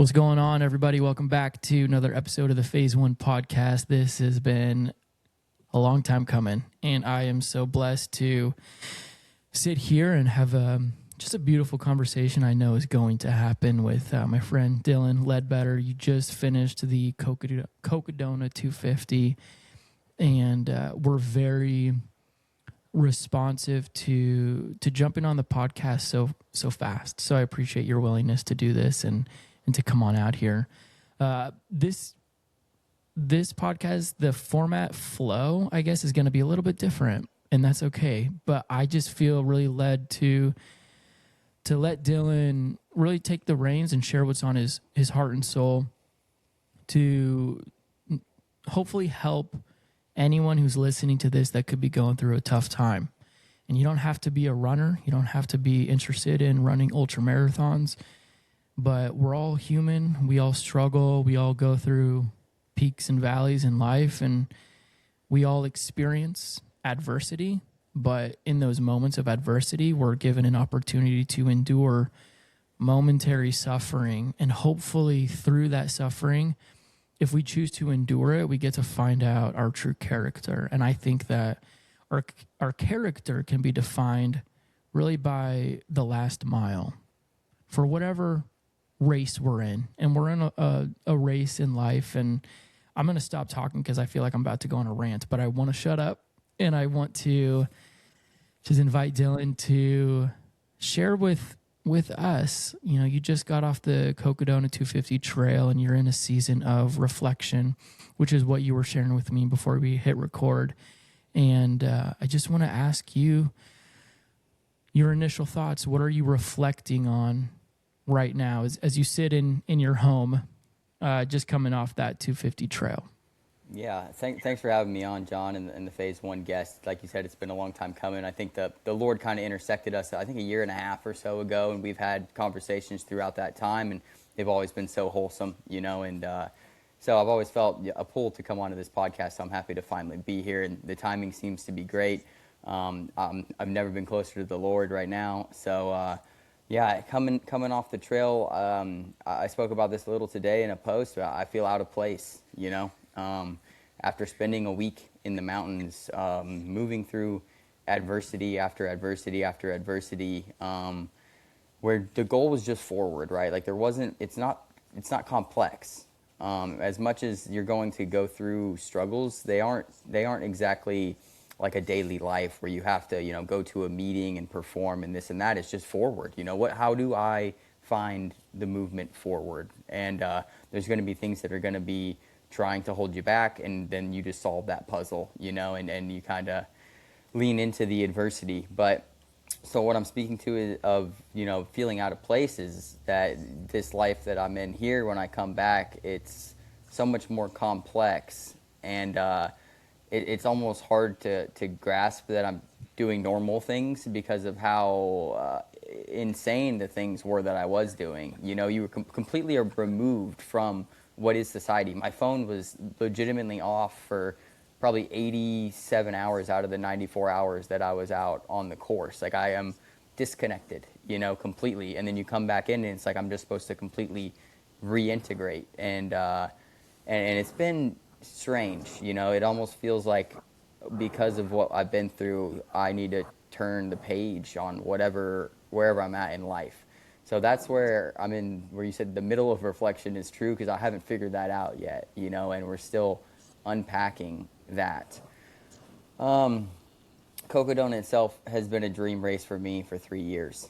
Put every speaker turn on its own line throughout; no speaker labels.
What's going on, everybody? Welcome back to another episode of the Phase 1 podcast. This has been a long time coming, and I am so blessed to sit here and have just a beautiful conversation I know is going to happen with my friend Dylan Ledbetter. You just finished the Cocodona 250, and we're very responsive to jumping on the podcast so fast. So I appreciate your willingness to do this and to come on out here. This podcast, the format flow, I guess, is going to be a little bit different, and that's okay. But I just feel really led to let Dylan really take the reins and share what's on his heart and soul to hopefully help anyone who's listening to this that could be going through a tough time. And you don't have to be a runner. You don't have to be interested in running ultra marathons, but we're all human. We all struggle. We all go through peaks and valleys in life, and we all experience adversity. But in those moments of adversity, we're given an opportunity to endure momentary suffering. And hopefully through that suffering, if we choose to endure it, we get to find out our true character. And I think that our character can be defined really by the last mile for whatever race we're in. And we're in a race in life. And I'm going to stop talking because I feel like I'm about to go on a rant, but I want to shut up. And I want to just invite Dylan to share with us. You know, you just got off the Cocodona 250 trail and you're in a season of reflection, which is what you were sharing with me before we hit record. And I just want to ask you your initial thoughts. What are you reflecting on right now as you sit in your home, just coming off that 250 trail?
Yeah, thanks for having me on, John, and the Phase 1 guest. Like you said, it's been a long time coming. I think the Lord kind of intersected us, I think, a year and a half or so ago, and we've had conversations throughout that time, and they've always been so wholesome, you know, and so I've always felt a pull to come onto this podcast, so I'm happy to finally be here, and the timing seems to be great. I've never been closer to the Lord right now, so yeah, coming off the trail, I spoke about this a little today in a post. I feel out of place, you know. After spending a week in the mountains, moving through adversity after adversity after adversity, where the goal was just forward, right? Like it's not complex. As much as you're going to go through struggles, they aren't exactly like a daily life where you have to, you know, go to a meeting and perform and this and that. It's just forward. You know, how do I find the movement forward? And there's going to be things that are going to be trying to hold you back, and then you just solve that puzzle, you know, and you kind of lean into the adversity. But so what I'm speaking to is of, you know, feeling out of place is that this life that I'm in here, when I come back, it's so much more complex, and it's almost hard to grasp that I'm doing normal things because of how insane the things were that I was doing. You know, you were completely removed from what is society. My phone was legitimately off for probably 87 hours out of the 94 hours that I was out on the course. Like, I am disconnected, you know, completely. And then you come back in and it's like I'm just supposed to completely reintegrate. And it's been strange, you know. It almost feels like because of what I've been through, I need to turn the page on wherever I'm at in life. So that's where I'm in, where you said the middle of reflection is true, because I haven't figured that out yet, you know, and we're still unpacking that. Cocodona itself has been a dream race for me for 3 years.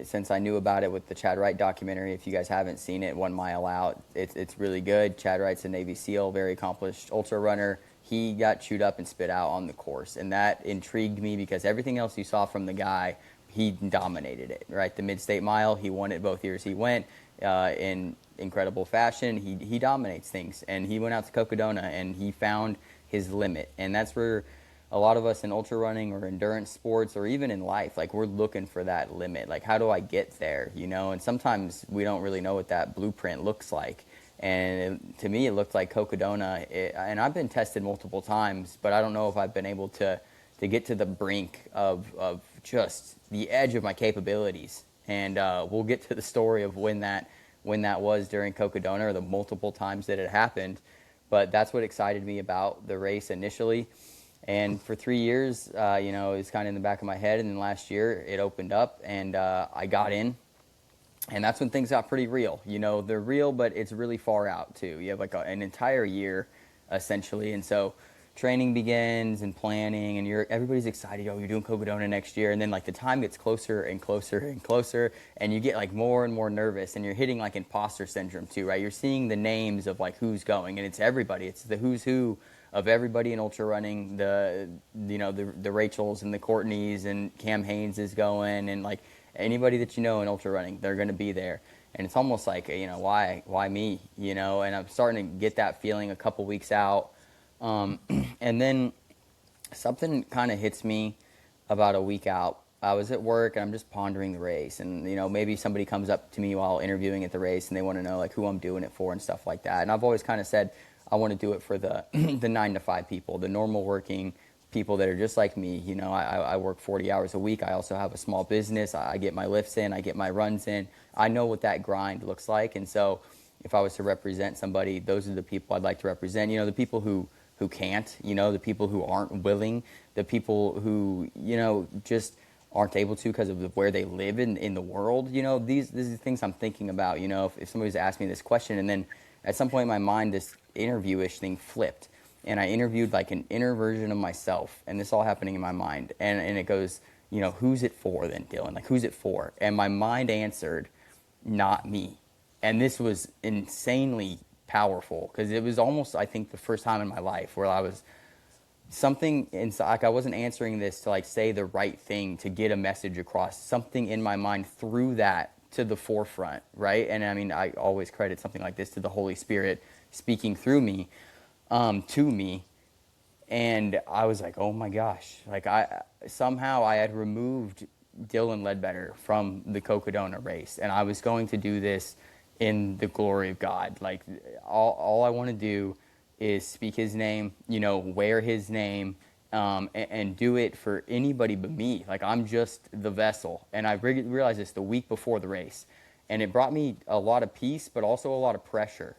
Since I knew about it with the Chad Wright documentary. If you guys haven't seen it, 1 Mile Out, it's really good. Chad Wright's a Navy SEAL, very accomplished ultra runner. He got chewed up and spit out on the course, and that intrigued me because everything else you saw from the guy, he dominated it, right? The Mid-State Mile, he won it both years he went in incredible fashion. He dominates things, and he went out to Cocodona, and he found his limit. And that's where a lot of us in ultra running or endurance sports or even in life, like, we're looking for that limit. Like, how do I get there, you know? And sometimes we don't really know what that blueprint looks like. And to me, it looked like Cocodona, and I've been tested multiple times, but I don't know if I've been able to get to the brink of just the edge of my capabilities. And we'll get to the story of when that when that was during Cocodona or the multiple times that it happened. But that's what excited me about the race initially. And for 3 years, it was kind of in the back of my head. And then last year it opened up and I got in. And that's when things got pretty real. They're real, but it's really far out too. You have like an entire year essentially. And so training begins and planning, and everybody's excited. Oh, you're doing Cocodona next year. And then like the time gets closer and closer and closer, and you get like more and more nervous, and you're hitting like imposter syndrome too, right? You're seeing the names of like who's going, and it's everybody. It's the who's who of everybody in ultra running. The Rachels and the Courtneys and Cam Haynes is going, and like anybody that in ultra running, they're going to be there. And it's almost like, why me? And I'm starting to get that feeling a couple weeks out. And then something kind of hits me about a week out. I was at work and I'm just pondering the race, and maybe somebody comes up to me while interviewing at the race and they want to know like who I'm doing it for and stuff like that. And I've always kind of said I want to do it for the the 9 to 5 people, the normal working people that are just like me. I work 40 hours a week. I also have a small business. I get my lifts in, I get my runs in. I know what that grind looks like. And so if I was to represent somebody, those are the people I'd like to represent. The people who can't, the people who aren't willing, the people who, just aren't able to because of where they live in the world. These are things I'm thinking about. If somebody's asked me this question, and then at some point in my mind, this interview-ish thing flipped, and I interviewed like an inner version of myself, and this all happening in my mind, and it goes, who's it for then, Dylan? Like, who's it for? And my mind answered, not me. And this was insanely powerful, because it was almost, I think, the first time in my life where I was something inside, like I wasn't answering this to like say the right thing to get a message across. Something in my mind threw that to the forefront, right? And I mean, I always credit something like this to the Holy Spirit speaking through me, to me. And I was like, oh my gosh, like I had removed Dylan Ledbetter from the Cocodona race, and I was going to do this in the glory of God. Like all I want to do is speak his name, wear his name, and do it for anybody but me. Like I'm just the vessel. And I realized this the week before the race, and it brought me a lot of peace, but also a lot of pressure.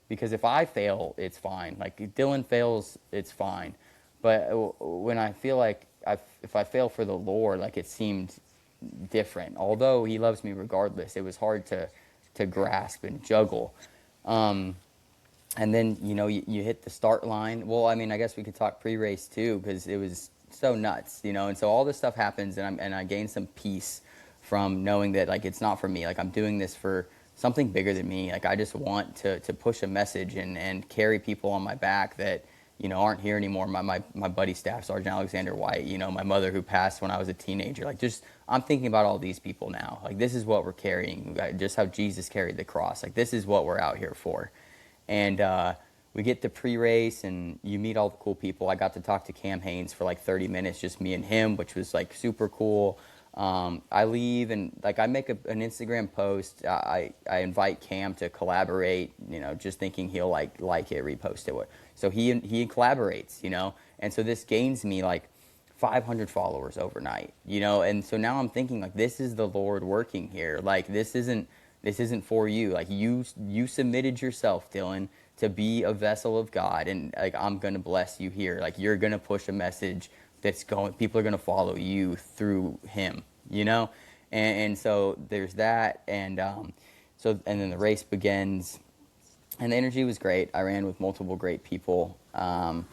Because if I fail, it's fine. Like if Dylan fails, it's fine. But when I feel like if I fail for the Lord, like it seemed different. Although he loves me regardless, it was hard to grasp and juggle. And then, you hit the start line. Well, I mean, I guess we could talk pre-race too, because it was so nuts, and so all this stuff happens, and I gained some peace from knowing that like it's not for me. Like I'm doing this for something bigger than me. Like I just want to push a message and carry people on my back that aren't here anymore. My buddy Staff Sergeant Alexander White, my mother who passed when I was a teenager. Like I'm thinking about all these people now. Like this is what we're carrying, just how Jesus carried the cross. Like this is what we're out here for. And we get to pre-race, and you meet all the cool people. I got to talk to Cam Haynes for like 30 minutes, just me and him, which was like super cool. I leave, and like I make an Instagram post. I invite Cam to collaborate, just thinking he'll like it, repost it. So he collaborates, and so this gains me like 500 followers overnight, and so now I'm thinking like this is the Lord working here. Like this isn't for you. Like you submitted yourself, Dylan, to be a vessel of God, and like I'm gonna bless you here. Like you're gonna push a message that's going. People are gonna follow you through him, and so there's that, and then the race begins, and the energy was great. I ran with multiple great people, and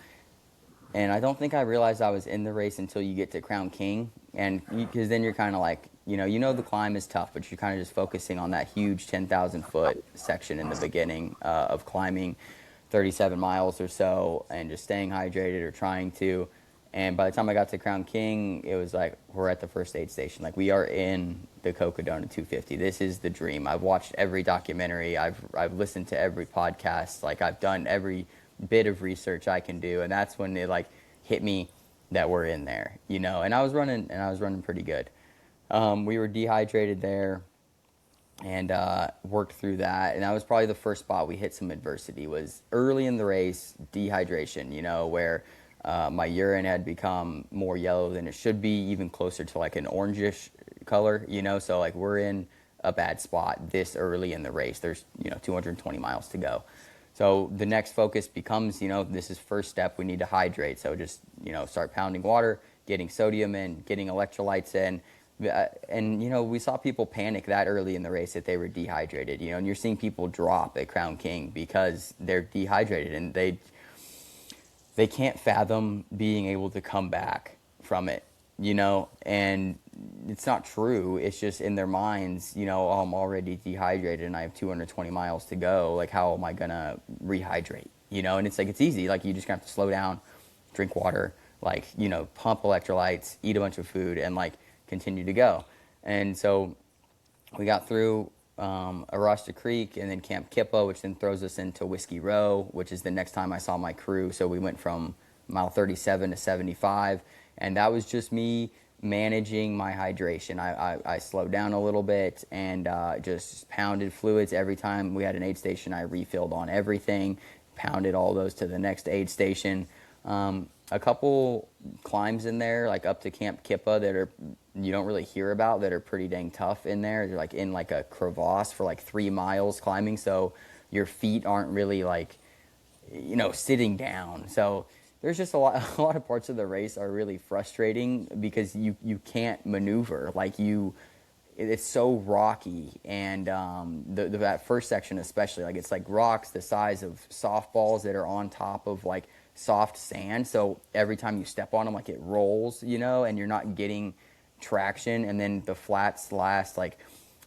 I don't think I realized I was in the race until you get to Crown King, and because then you're kind of like, the climb is tough, but you're kind of just focusing on that huge 10,000 foot section in the beginning of climbing 37 miles or so, and just staying hydrated or trying to. And by the time I got to Crown King, it was like, we're at the first aid station. Like, we are in the Cocodona 250. This is the dream. I've watched every documentary. I've listened to every podcast. Like, I've done every bit of research I can do. And that's when it, like, hit me that we're in there, And I was running pretty good. We were dehydrated there and worked through that. And that was probably the first spot we hit some adversity, was early in the race, dehydration, where my urine had become more yellow than it should be, even closer to like an orangish color, So like we're in a bad spot this early in the race. There's 220 miles to go. So the next focus becomes, this is first step, we need to hydrate. So just, start pounding water, getting sodium in, getting electrolytes in. And, we saw people panic that early in the race that they were dehydrated, and you're seeing people drop at Crown King because they're dehydrated and they can't fathom being able to come back from it, and it's not true. It's just in their minds, oh, I'm already dehydrated and I have 220 miles to go. Like, how am I going to rehydrate, and it's like, it's easy. Like, you just have to slow down, drink water, like, pump electrolytes, eat a bunch of food, and like continue to go. And so we got through Arasta Creek and then Camp Kippa, which then throws us into Whiskey Row, which is the next time I saw my crew. So we went from mile 37 to 75, and that was just me managing my hydration. I slowed down a little bit and just pounded fluids every time we had an aid station. I refilled on everything, pounded all those to the next aid station. A couple climbs in there, like up to Camp Kippa, that you don't really hear about, that are pretty dang tough in there. They're like in like a crevasse for like 3 miles climbing, so your feet aren't really like, sitting down. So there's just a lot of parts of the race are really frustrating because you can't maneuver. Like, it's so rocky, and that first section especially, like, it's like rocks the size of softballs that are on top of like soft sand. So every time you step on them, like, it rolls, and you're not getting traction. And then the flats last like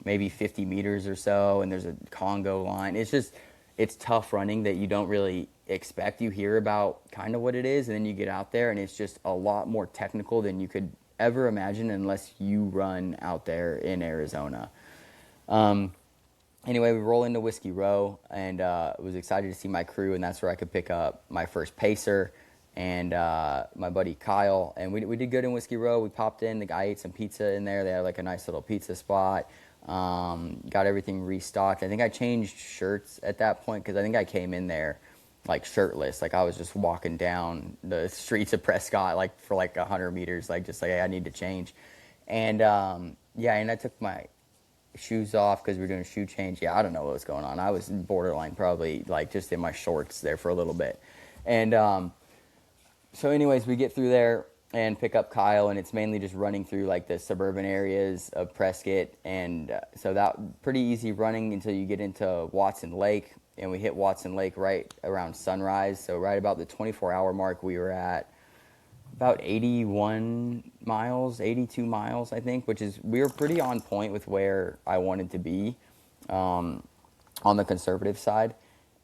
maybe 50 meters or so, and there's a Congo line. It's tough running that you don't really expect. You hear about kind of what it is, and then you get out there and it's just a lot more technical than you could ever imagine unless you run out there in Arizona. Anyway, we roll into Whiskey Row, and was excited to see my crew, and that's where I could pick up my first pacer and my buddy Kyle. And we did good in Whiskey Row. We popped in. The guy ate some pizza in there. They had like a nice little pizza spot. Got everything restocked. I think I changed shirts at that point because I think I came in there like shirtless. Like, I was just walking down the streets of Prescott like for like 100 meters, like just like, hey, I need to change. And and I took my shoes off because we were doing a shoe change. I don't know what was going on. I was borderline probably like just in my shorts there for a little bit. And so anyways, we get through there and pick up Kyle, and it's mainly just running through like the suburban areas of Prescott. And so that pretty easy running until you get into Watson Lake, and we hit Watson Lake right around sunrise. So right about the 24-hour mark, we were at about 81 miles, 82 miles, I think, we were pretty on point with where I wanted to be on the conservative side.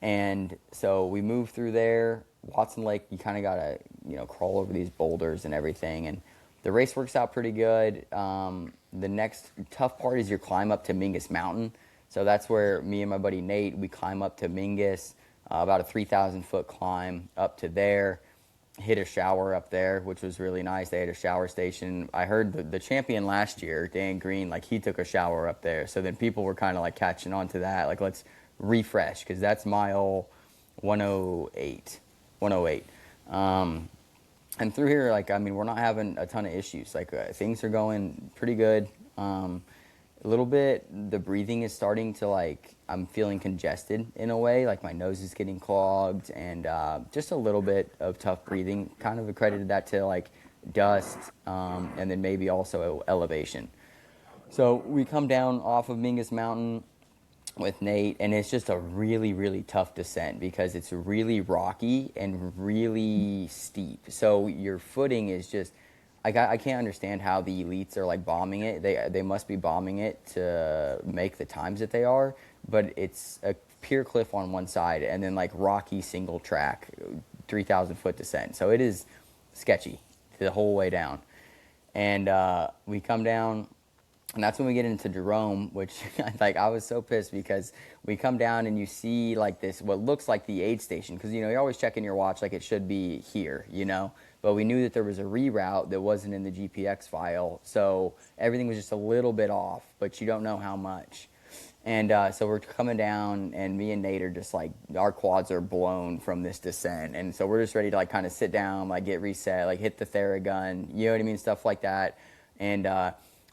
And so we moved through there. Watson Lake, you kind of got to, crawl over these boulders and everything. And the race works out pretty good. The next tough part is your climb up to Mingus Mountain. So that's where me and my buddy Nate, we climb up to Mingus, about a 3,000-foot climb up to there. Hit a shower up there, which was really nice. They had a shower station. I heard the champion last year, Dan Green, like, he took a shower up there. So then people were kind of like catching on to that. Like, let's refresh, because that's mile 108. And through here, like, I mean, we're not having a ton of issues. Like, things are going pretty good. A little bit, the breathing is starting to, like, I'm feeling congested in a way. Like, my nose is getting clogged, and just a little bit of tough breathing. Kind of accredited that to, like, dust, and then maybe also elevation. So we come down off of Mingus Mountain with Nate, and it's just a really, really tough descent because it's really rocky and really steep. So your footing is just, I can't understand how the elites are like bombing it. They must be bombing it to make the times that they are, but it's a pure cliff on one side and then like rocky single track, 3,000 foot descent. So it is sketchy the whole way down. And we come down, and that's when we get into Jerome, which like I was so pissed because we come down and you see like this, what looks like the aid station, because you're always checking your watch like it should be here, but we knew that there was a reroute that wasn't in the GPX file, so everything was just a little bit off, but you don't know how much. And so we're coming down, and me and Nate are just like, our quads are blown from this descent, and so we're just ready to like kind of sit down, like get reset, like hit the Theragun, you know what I mean, stuff like that. And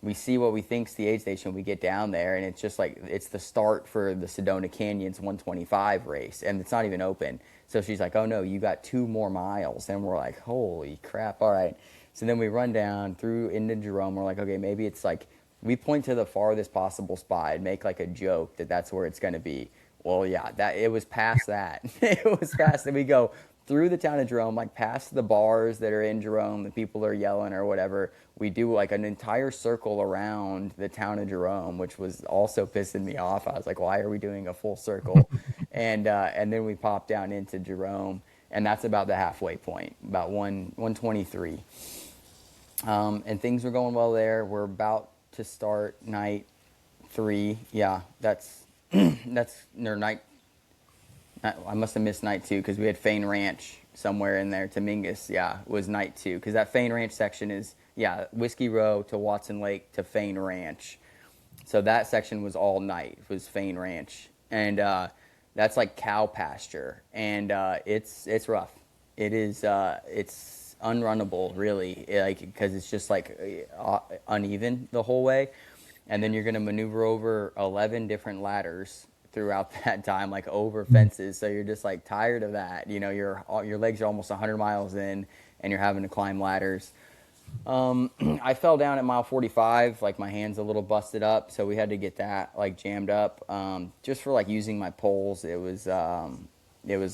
we see what we think's the aid station. We get down there, and it's just like it's the start for the Sedona Canyons 125 race, and it's not even open. So she's like, "Oh no, you got 2 more miles," and we're like, "Holy crap! All right." So then we run down through into Jerome. We're like, "Okay, maybe it's like." We point to the farthest possible spot and make like a joke that that's where it's going to be. Well, yeah, that it was past that. It was past that. We go through the town of Jerome, like past the bars that are in Jerome, the people are yelling or whatever. We do like an entire circle around the town of Jerome, which was also pissing me off. I was like, why are we doing a full circle? And then we pop down into Jerome, and that's about the halfway point, about 123. And things were going well there. We're about to start night 3. Yeah, that's night. I must have missed night 2 because we had Fain Ranch somewhere in there. Dominguez, yeah, was night 2 because that Fain Ranch section is Whiskey Row to Watson Lake to Fain Ranch. So that section was all night. It was Fain Ranch, and that's like cow pasture, and it's rough. It is it's unrunnable really, like because it's just like uneven the whole way, and then you're gonna maneuver over 11 different ladders throughout that time, like over fences. So you're just like tired of that. You know, your legs are almost 100 miles in, and you're having to climb ladders. I fell down at mile 45, like my hand's a little busted up, so we had to get that like jammed up. Just for like using my poles, it was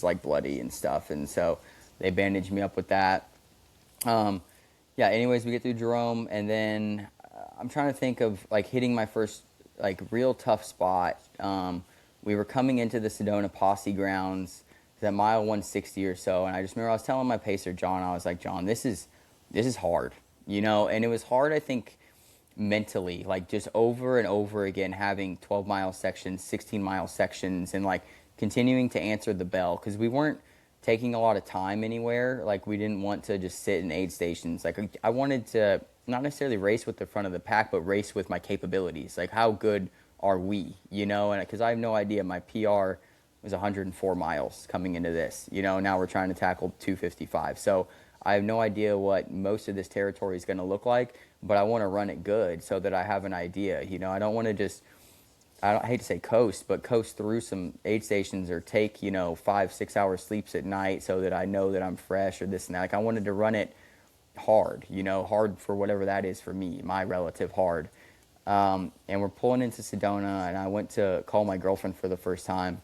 like bloody and stuff, and so they bandaged me up with that. Yeah. Anyways, we get through Jerome, and then I'm trying to think of like hitting my first like real tough spot. We were coming into the Sedona Posse grounds at mile 160 or so, and I just remember I was telling my pacer John, I was like, John, this is hard, you know, and it was hard, I think, mentally, like just over and over again having 12-mile sections, 16-mile sections, and like continuing to answer the bell because we weren't taking a lot of time anywhere. Like we didn't want to just sit in aid stations. Like I wanted to not necessarily race with the front of the pack, but race with my capabilities. Like how good are we, you know? And because I have no idea, my PR was 104 miles coming into this, you know. Now we're trying to tackle 255, so I have no idea what most of this territory is going to look like, but I want to run it good so that I have an idea, you know. I don't want to just, I hate to say coast, but coast through some aid stations or take, you know, 5-6 hour sleeps at night so that I know that I'm fresh or this and that. Like I wanted to run it hard, you know, hard for whatever that is for me, my relative hard. And we're pulling into Sedona, and I went to call my girlfriend for the first time.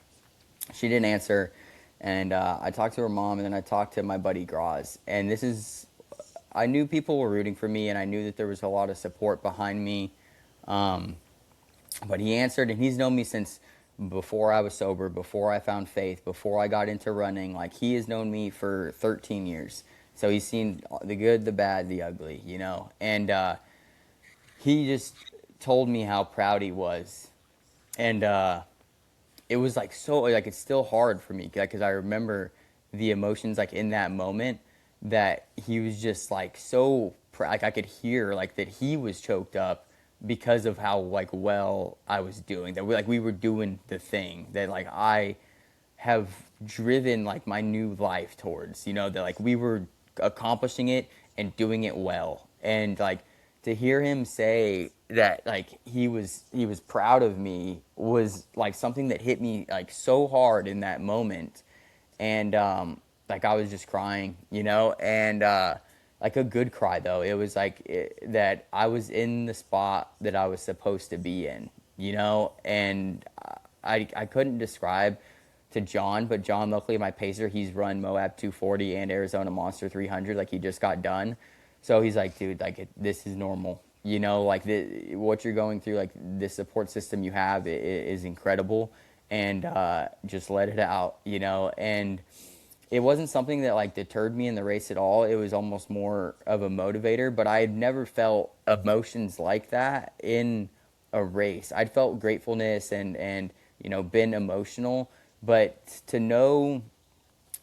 She didn't answer, and I talked to her mom, and then I talked to my buddy Graz. And I knew people were rooting for me, and I knew that there was a lot of support behind me. But he answered, and he's known me since before I was sober, before I found faith, before I got into running. Like, he has known me for 13 years. So he's seen the good, the bad, the ugly, you know. And he just told me how proud he was. And it was like so, like it's still hard for me because I remember the emotions like in that moment that he was just like so, like I could hear like that he was choked up because of how like well I was doing, that we were doing the thing that like I have driven like my new life towards, you know, that like we were accomplishing it and doing it well. And like to hear him say that like he was proud of me was like something that hit me like so hard in that moment. And like I was just crying, you know, and like a good cry though. It was like that I was in the spot that I was supposed to be in, you know. And I couldn't describe to John, but John, luckily my pacer, he's run Moab 240 and Arizona Monster 300, like he just got done. So he's like, dude, like this is normal, you know, like what you're going through, like this support system you have is incredible, and just let it out, you know. And it wasn't something that like deterred me in the race at all. It was almost more of a motivator, but I had never felt emotions like that in a race. I'd felt gratefulness and you know, been emotional, but to know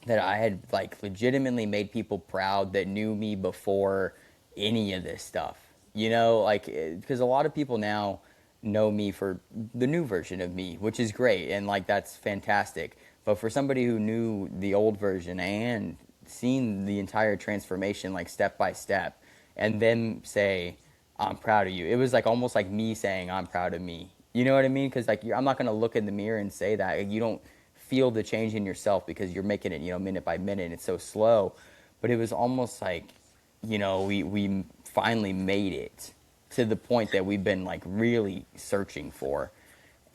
that I had like legitimately made people proud that knew me before any of this stuff, you know, like because a lot of people now know me for the new version of me, which is great, and like that's fantastic. But for somebody who knew the old version and seen the entire transformation like step by step, and then say I'm proud of you. It was like almost like me saying, I'm proud of me. You know what I mean? Because like I'm not gonna look in the mirror and say that. Like, you don't feel the change in yourself because you're making it, minute by minute. And it's so slow, but it was almost like, we finally made it to the point that we've been like really searching for,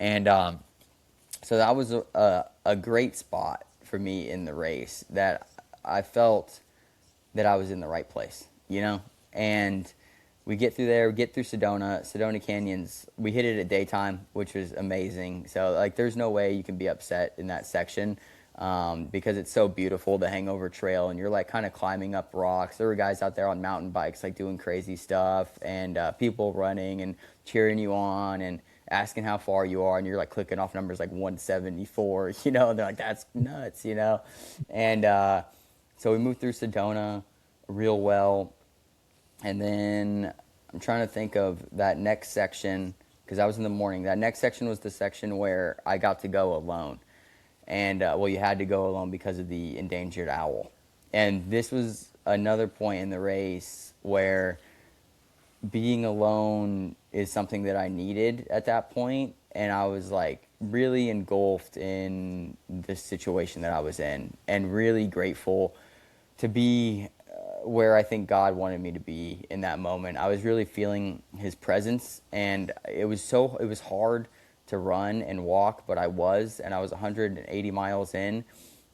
and so that was a great spot for me in the race that I felt that I was in the right place, and we get through there, we get through Sedona Canyons. We hit it at daytime, which was amazing. So like, there's no way you can be upset in that section because it's so beautiful, the Hangover Trail, and you're like kind of climbing up rocks. There were guys out there on mountain bikes, like doing crazy stuff, and people running and cheering you on and asking how far you are, and you're like clicking off numbers like 174, and they're like, that's nuts, and so we moved through Sedona real well. And then I'm trying to think of that next section, because I was in the morning. That next section was the section where I got to go alone. And, you had to go alone because of the endangered owl. And this was another point in the race where being alone is something that I needed at that point. And I was like really engulfed in the situation that I was in, and really grateful to be where I think God wanted me to be in that moment. I was really feeling his presence, and it was hard to run and walk, but I was 180 miles in.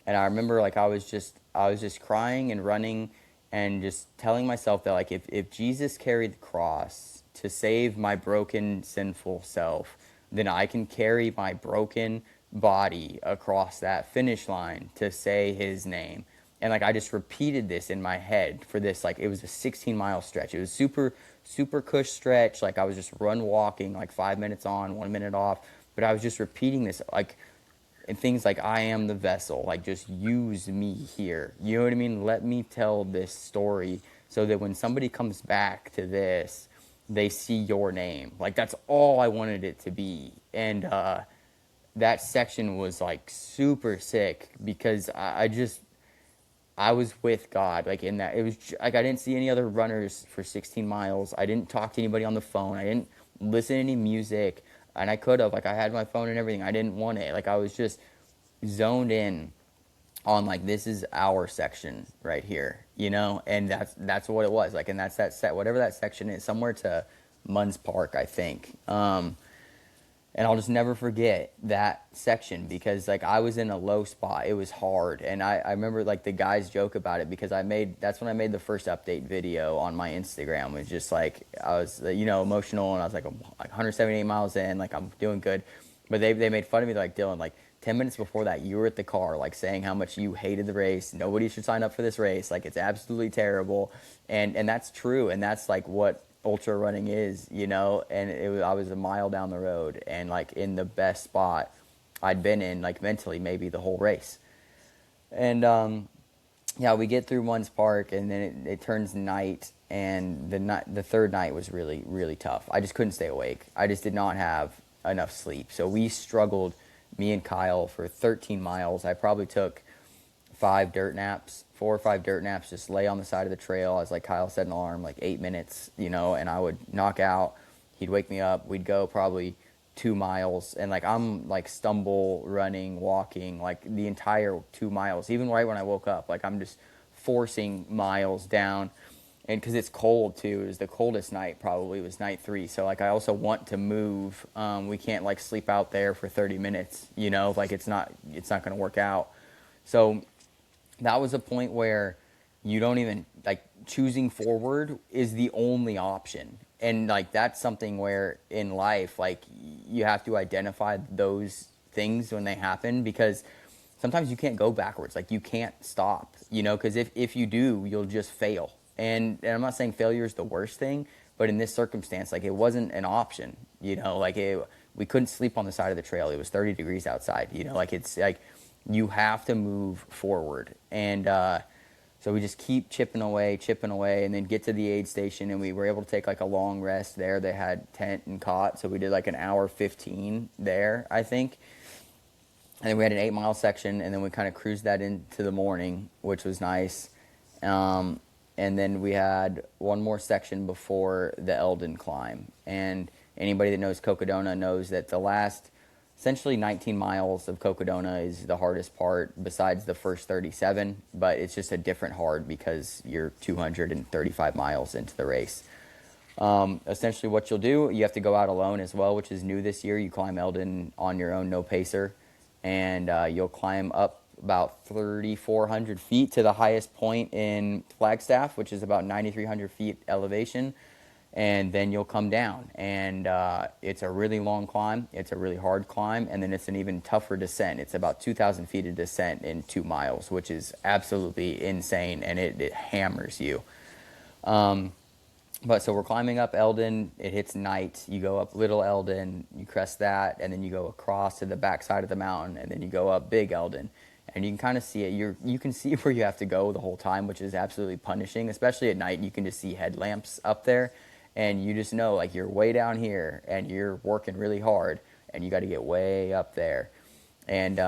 And I remember like I was just crying and running and just telling myself that like if Jesus carried the cross to save my broken, sinful self, then I can carry my broken body across that finish line to say his name. And like I just repeated this in my head for this, like it was a 16-mile stretch. It was super cush stretch. Like I was just walking like 5 minutes on, 1 minute off. But I was just repeating this, like, and things like, I am the vessel, like just use me here. You know what I mean? Let me tell this story so that when somebody comes back to this, they see your name. Like that's all I wanted it to be. And that section was like super sick because I was with God, like in that. It was like I didn't see any other runners for 16 miles. I didn't talk to anybody on the phone. I didn't listen to any music, and I could have. Like I had my phone and everything. I didn't want it. Like I was just zoned in on like this is our section right here, and that's what it was. Like, and that's that set, whatever that section is, somewhere to Munns Park, I think. And I'll just never forget that section because like I was in a low spot. It was hard. And I remember like the guys joke about it because that's when I made the first update video on my Instagram. It was just like, I was, emotional, and I was like 178 miles in, like I'm doing good. But they made fun of me. They're like, Dylan, like 10 minutes before that, you were at the car, like saying how much you hated the race. Nobody should sign up for this race. Like it's absolutely terrible. And that's true. And that's like what ultra running is, and I was a mile down the road and like in the best spot I'd been in, like mentally, maybe the whole race. And we get through Munns Park, and then it turns night, and the third night was really, really tough. I just couldn't stay awake. I just did not have enough sleep. So we struggled, me and Kyle, for 13 miles. I probably took 4 or 5 dirt naps, just lay on the side of the trail. I was like, Kyle set an alarm, like 8 minutes, and I would knock out. He'd wake me up. We'd go probably 2 miles, and like I'm like stumble running, walking like the entire 2 miles, even right when I woke up. Like I'm just forcing miles down, and because it's cold too. It was the coldest night, probably was night 3. So like I also want to move. We can't like sleep out there for 30 minutes, like it's not going to work out. So that was a point where you don't even, like, choosing forward is the only option. And like that's something where in life, like, you have to identify those things when they happen, because sometimes you can't go backwards. Like you can't stop, because if you do, you'll just fail. And I'm not saying failure is the worst thing, but in this circumstance, like it wasn't an option, like we couldn't sleep on the side of the trail. It was 30 degrees outside, like it's like, you have to move forward. And so we just keep chipping away, and then get to the aid station, and we were able to take like a long rest there. They had tent and cot, so we did like an hour 15 there, I think. And then we had an 8-mile section, and then we kind of cruised that into the morning, which was nice. And and then we had one more section before the Eldon climb. And anybody that knows Cocodona knows that the last essentially 19 miles of Cocodona is the hardest part besides the first 37, but it's just a different hard because you're 235 miles into the race. Essentially what you'll do, you have to go out alone as well, which is new this year. You climb Eldon on your own, no pacer, and you'll climb up about 3,400 feet to the highest point in Flagstaff, which is about 9,300 feet elevation, and then you'll come down. And it's a really long climb. It's a really hard climb, and then it's an even tougher descent. It's about 2,000 feet of descent in 2 miles, which is absolutely insane, and it hammers you. But so we're climbing up Eldon. It hits night. You go up Little Eldon, you crest that, and then you go across to the backside of the mountain, and then you go up Big Eldon. And you can kind of see it. You can see where you have to go the whole time, which is absolutely punishing, especially at night. You can just see headlamps up there, and you just know, like, you're way down here, and you're working really hard, and you got to get way up there. And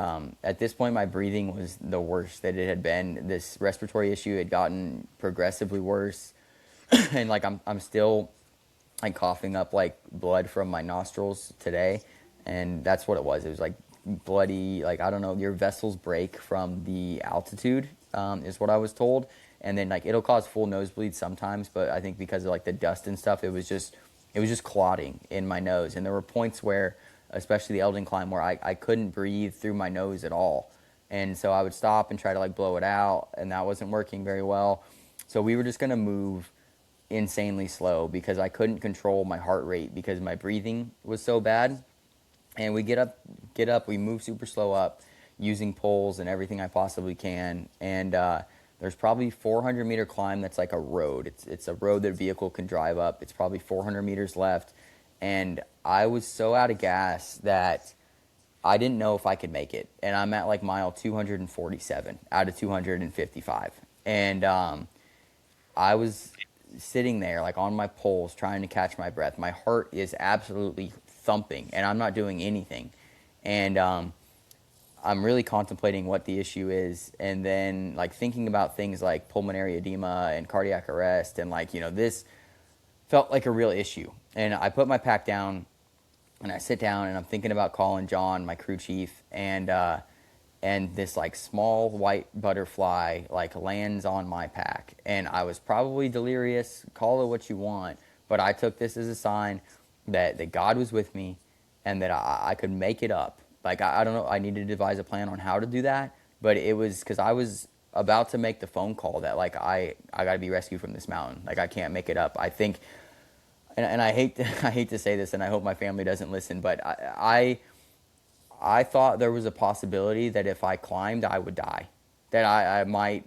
at this point, my breathing was the worst that it had been. This respiratory issue had gotten progressively worse, and like I'm still like coughing up like blood from my nostrils today, and that's what it was. It was like bloody, like, I don't know, your vessels break from the altitude, is what I was told. And then like it'll cause full nosebleeds sometimes, but I think because of like the dust and stuff, it was just clotting in my nose. And there were points where, especially the Eldon climb, where I couldn't breathe through my nose at all. And so I would stop and try to like blow it out, and that wasn't working very well. So we were just going to move insanely slow because I couldn't control my heart rate because my breathing was so bad. And we get up, we move super slow up using poles and everything I possibly can. And there's probably 400 meter climb that's like a road. It's a road that a vehicle can drive up. It's probably 400 meters left. And I was so out of gas that I didn't know if I could make it. And I'm at like mile 247 out of 255. And I was sitting there like on my poles trying to catch my breath. My heart is absolutely thumping, and I'm not doing anything. And I'm really contemplating what the issue is, and then like thinking about things like pulmonary edema and cardiac arrest, and like, you know, this felt like a real issue. And I put my pack down and I sit down and I'm thinking about calling John, my crew chief, and this like small white butterfly like lands on my pack, and I was probably delirious, call it what you want, but I took this as a sign that God was with me and that I could make it up. Like, I don't know, I needed to devise a plan on how to do that, but it was because I was about to make the phone call that like I got to be rescued from this mountain. Like, I can't make it up. I think, and I hate to say this, and I hope my family doesn't listen, but I thought there was a possibility that if I climbed, I would die, that I might,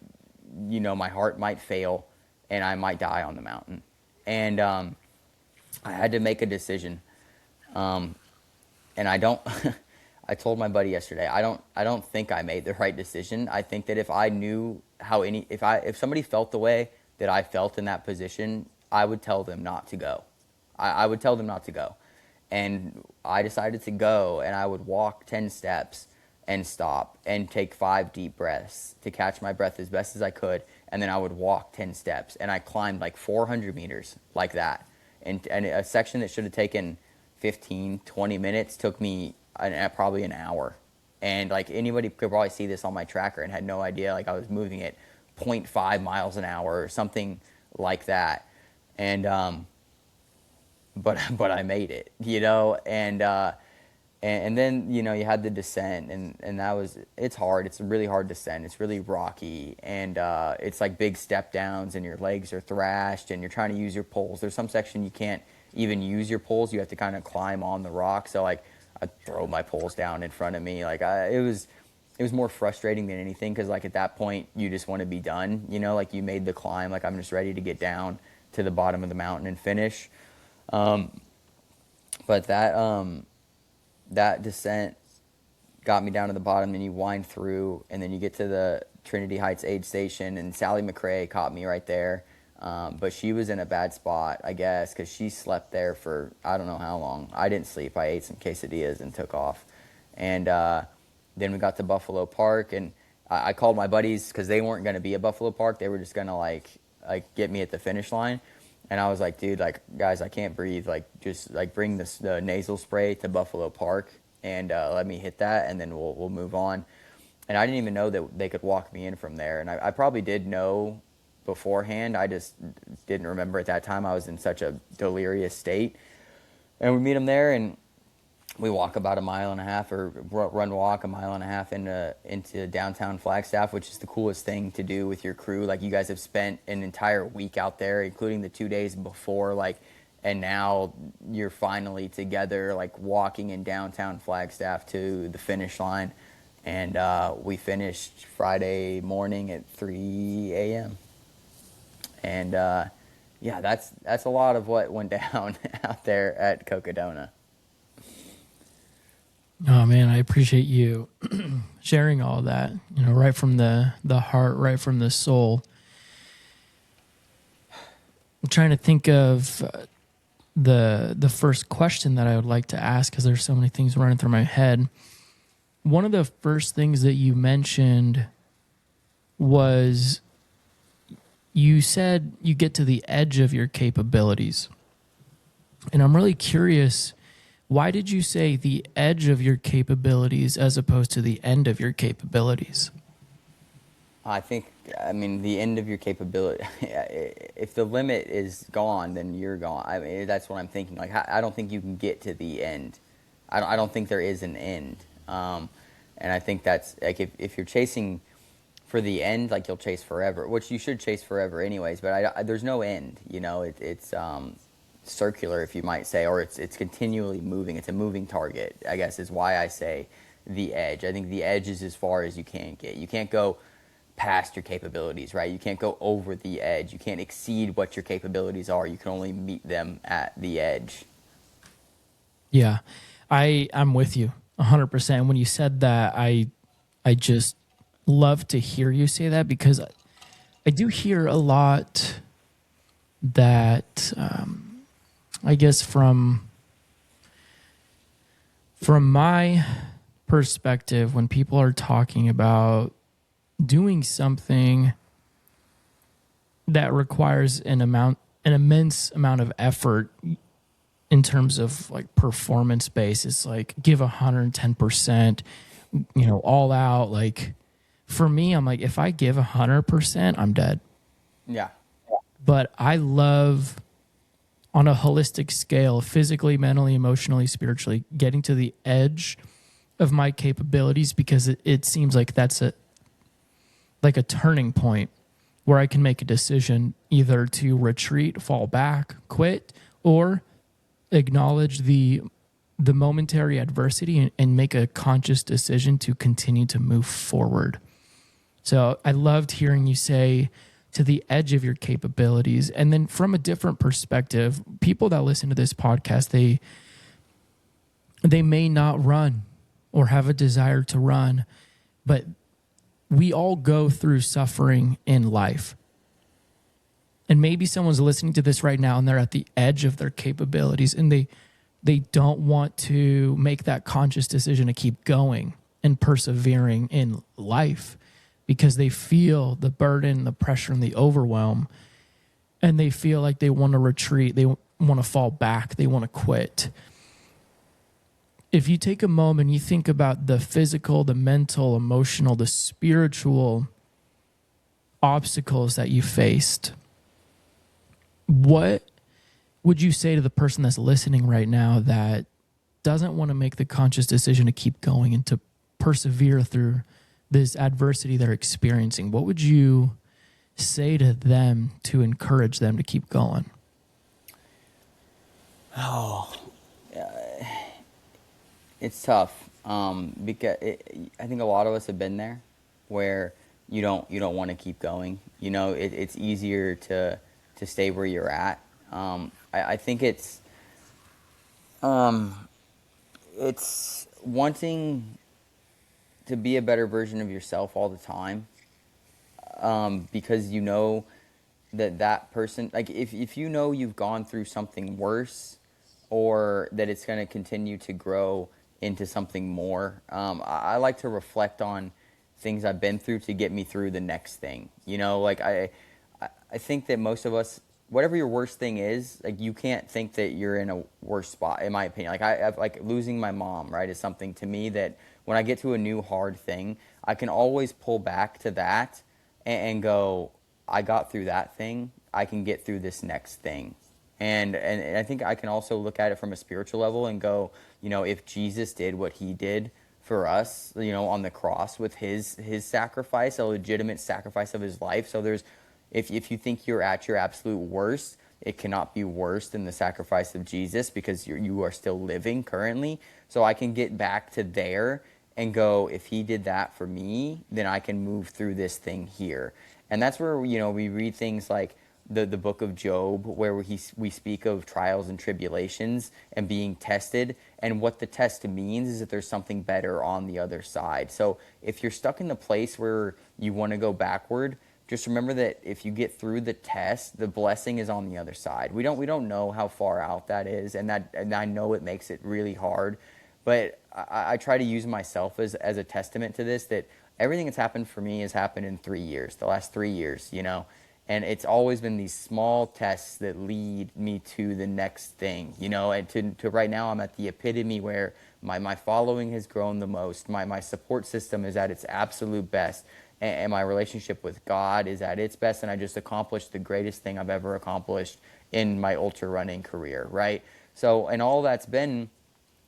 you know, my heart might fail and I might die on the mountain. And I had to make a decision. And I don't, I told my buddy yesterday, I don't think I made the right decision. I think that if I knew if somebody felt the way that I felt in that position, I would tell them not to go. I would tell them not to go. And I decided to go, and I would walk 10 steps and stop and take 5 deep breaths to catch my breath as best as I could. And then I would walk 10 steps, and I climbed like 400 meters like that. And a section that should have taken 15, 20 minutes took me probably an hour. And like anybody could probably see this on my tracker and had no idea, like I was moving at 0.5 miles an hour or something like that. And but I made it, you know. And then, you know, you had the descent, and that was, it's hard. It's a really hard descent. It's really rocky, and it's like big step downs, and your legs are thrashed, and you're trying to use your poles. There's some section you can't even use your poles. You have to kind of climb on the rock. So like I throw my poles down in front of me. Like it was more frustrating than anything, because like at that point you just want to be done, you know, like you made the climb. Like I'm just ready to get down to the bottom of the mountain and finish. But that descent got me down to the bottom, and you wind through, and then you get to the Trinity Heights aid station, and Sally McRae caught me right there. But she was in a bad spot, I guess, because she slept there for I don't know how long. I didn't sleep. I ate some quesadillas and took off. And then we got to Buffalo Park, and I called my buddies because they weren't going to be at Buffalo Park. They were just going to like like get me at the finish line. And I was like, dude, like, guys, I can't breathe. Like, just like bring the nasal spray to Buffalo Park and let me hit that, and then we'll move on. And I didn't even know that they could walk me in from there. And I probably did know beforehand. I just didn't remember at that time. I was in such a delirious state. And we meet them there, and we walk about a mile and a half, or walk a mile and a half into downtown Flagstaff, which is the coolest thing to do with your crew. Like, you guys have spent an entire week out there, including the 2 days before, like, and now you're finally together, like walking in downtown Flagstaff to the finish line. And we finished Friday morning at 3 a.m. And yeah, that's a lot of what went down out there at Cocodona.
Oh man, I appreciate you sharing all that, right from the heart, right from the soul. I'm trying to think of the first question that I would like to ask, because there's so many things running through my head. One of the first things that you mentioned was, you said you get to the edge of your capabilities. And I'm really curious, why did you say the edge of your capabilities as opposed to the end of your capabilities?
I mean, the end of your capability, if the limit is gone, then you're gone. I mean, that's what I'm thinking. Like, I don't think you can get to the end. I don't think there is an end. And I think that's, like, if you're chasing for the end, like, you'll chase forever, which you should chase forever anyways, but there's no end, it's circular, if you might say, or it's continually moving. It's a moving target, I guess, is why I say the edge. I think the edge is as far as you can get. You can't go past your capabilities, right? You can't go over the edge. You can't exceed what your capabilities are. You can only meet them at the edge.
Yeah, I'm with you 100%. When you said that, I just love to hear you say that, because I do hear a lot that, I guess from my perspective, when people are talking about doing something that requires an immense amount of effort in terms of like performance based, it's like give 110%, all out. Like, for me, I'm like, if I give 100%, I'm dead.
Yeah.
But I love, on a holistic scale, physically, mentally, emotionally, spiritually, getting to the edge of my capabilities, because it seems like that's a turning point where I can make a decision either to retreat, fall back, quit, or acknowledge the momentary adversity and make a conscious decision to continue to move forward. So I loved hearing you say to the edge of your capabilities. And then from a different perspective, people that listen to this podcast, they may not run or have a desire to run, but we all go through suffering in life. And maybe someone's listening to this right now and they're at the edge of their capabilities, and they don't want to make that conscious decision to keep going and persevering in life, because they feel the burden, the pressure, and the overwhelm, and they feel like they want to retreat, they want to fall back, they want to quit. If you take a moment, you think about the physical, the mental, emotional, the spiritual obstacles that you faced, what would you say to the person that's listening right now that doesn't want to make the conscious decision to keep going and to persevere through this adversity they're experiencing? What would you say to them to encourage them to keep going?
Oh, it's tough, because I think a lot of us have been there, where you don't want to keep going. It's easier to stay where you're at. I think it's wanting to be a better version of yourself all the time, because that person, like, if you've gone through something worse, or that it's going to continue to grow into something more. I like to reflect on things I've been through to get me through the next thing. Like I think that most of us, whatever your worst thing is, like you can't think that you're in a worse spot, in my opinion. Like I've like losing my mom, right, is something to me that when I get to a new hard thing, I can always pull back to that and go, I got through that thing. I can get through this next thing. And I think I can also look at it from a spiritual level and go, if Jesus did what he did for us, on the cross with his sacrifice, a legitimate sacrifice of his life. So there's, if you think you're at your absolute worst, it cannot be worse than the sacrifice of Jesus because you are still living currently. So I can get back to there and go, if he did that for me, then I can move through this thing here. And that's where, we read things like the book of Job, where we speak of trials and tribulations and being tested. And what the test means is that there's something better on the other side. So if you're stuck in the place where you want to go backward, just remember that if you get through the test, the blessing is on the other side. We don't know how far out that is, and I know it makes it really hard. But I try to use myself as a testament to this, that everything that's happened for me has happened in 3 years, the last 3 years, And it's always been these small tests that lead me to the next thing, And to right now, I'm at the epitome where my following has grown the most. My support system is at its absolute best. And my relationship with God is at its best. And I just accomplished the greatest thing I've ever accomplished in my ultra running career, right? So, and all that's been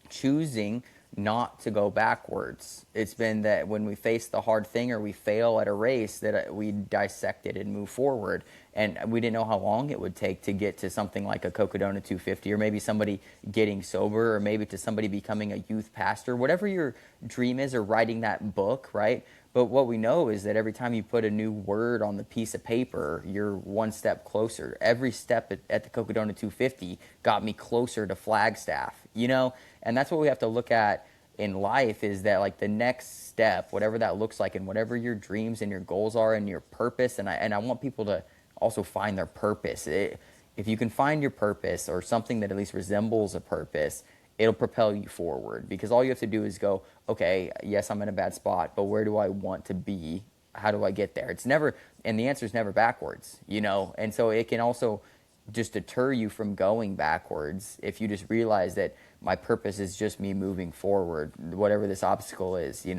choosing not to go backwards. It's been that when we face the hard thing or we fail at a race, that we dissect it and move forward. And we didn't know how long it would take to get to something like a Cocodona 250, or maybe somebody getting sober, or maybe to somebody becoming a youth pastor, whatever your dream is, or writing that book, right? But what we know is that every time you put a new word on the piece of paper, you're one step closer. Every step at the Cocodona 250 got me closer to Flagstaff, And that's what we have to look at in life, is that like the next step, whatever that looks like, and whatever your dreams and your goals are and your purpose. And I want people to also find their purpose. If you can find your purpose, or something that at least resembles a purpose, it'll propel you forward, because all you have to do is go, okay, yes, I'm in a bad spot, but where do I want to be? How do I get there? It's never, and the answer is never backwards, And so it can also just deter you from going backwards if you just realize that my purpose is just me moving forward, whatever this obstacle is, you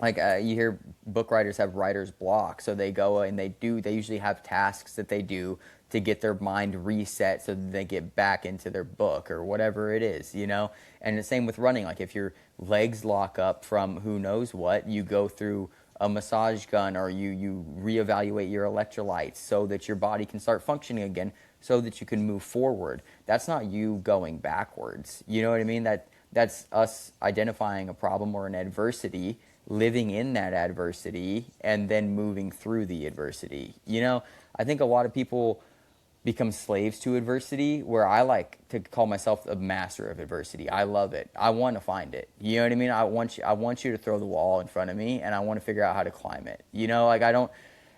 hear book writers have writer's block, so they go and they usually have tasks that they do to get their mind reset so that they get back into their book or whatever it is, And the same with running. Like if your legs lock up from who knows what, you go through a massage gun, or you reevaluate your electrolytes so that your body can start functioning again, so that you can move forward. That's not you going backwards. You know what I mean? That's us identifying a problem or an adversity, living in that adversity, and then moving through the adversity. I think a lot of people become slaves to adversity, where I like to call myself a master of adversity. I love it. I want to find it. You know what I mean? I want you to throw the wall in front of me, and I want to figure out how to climb it. I don't,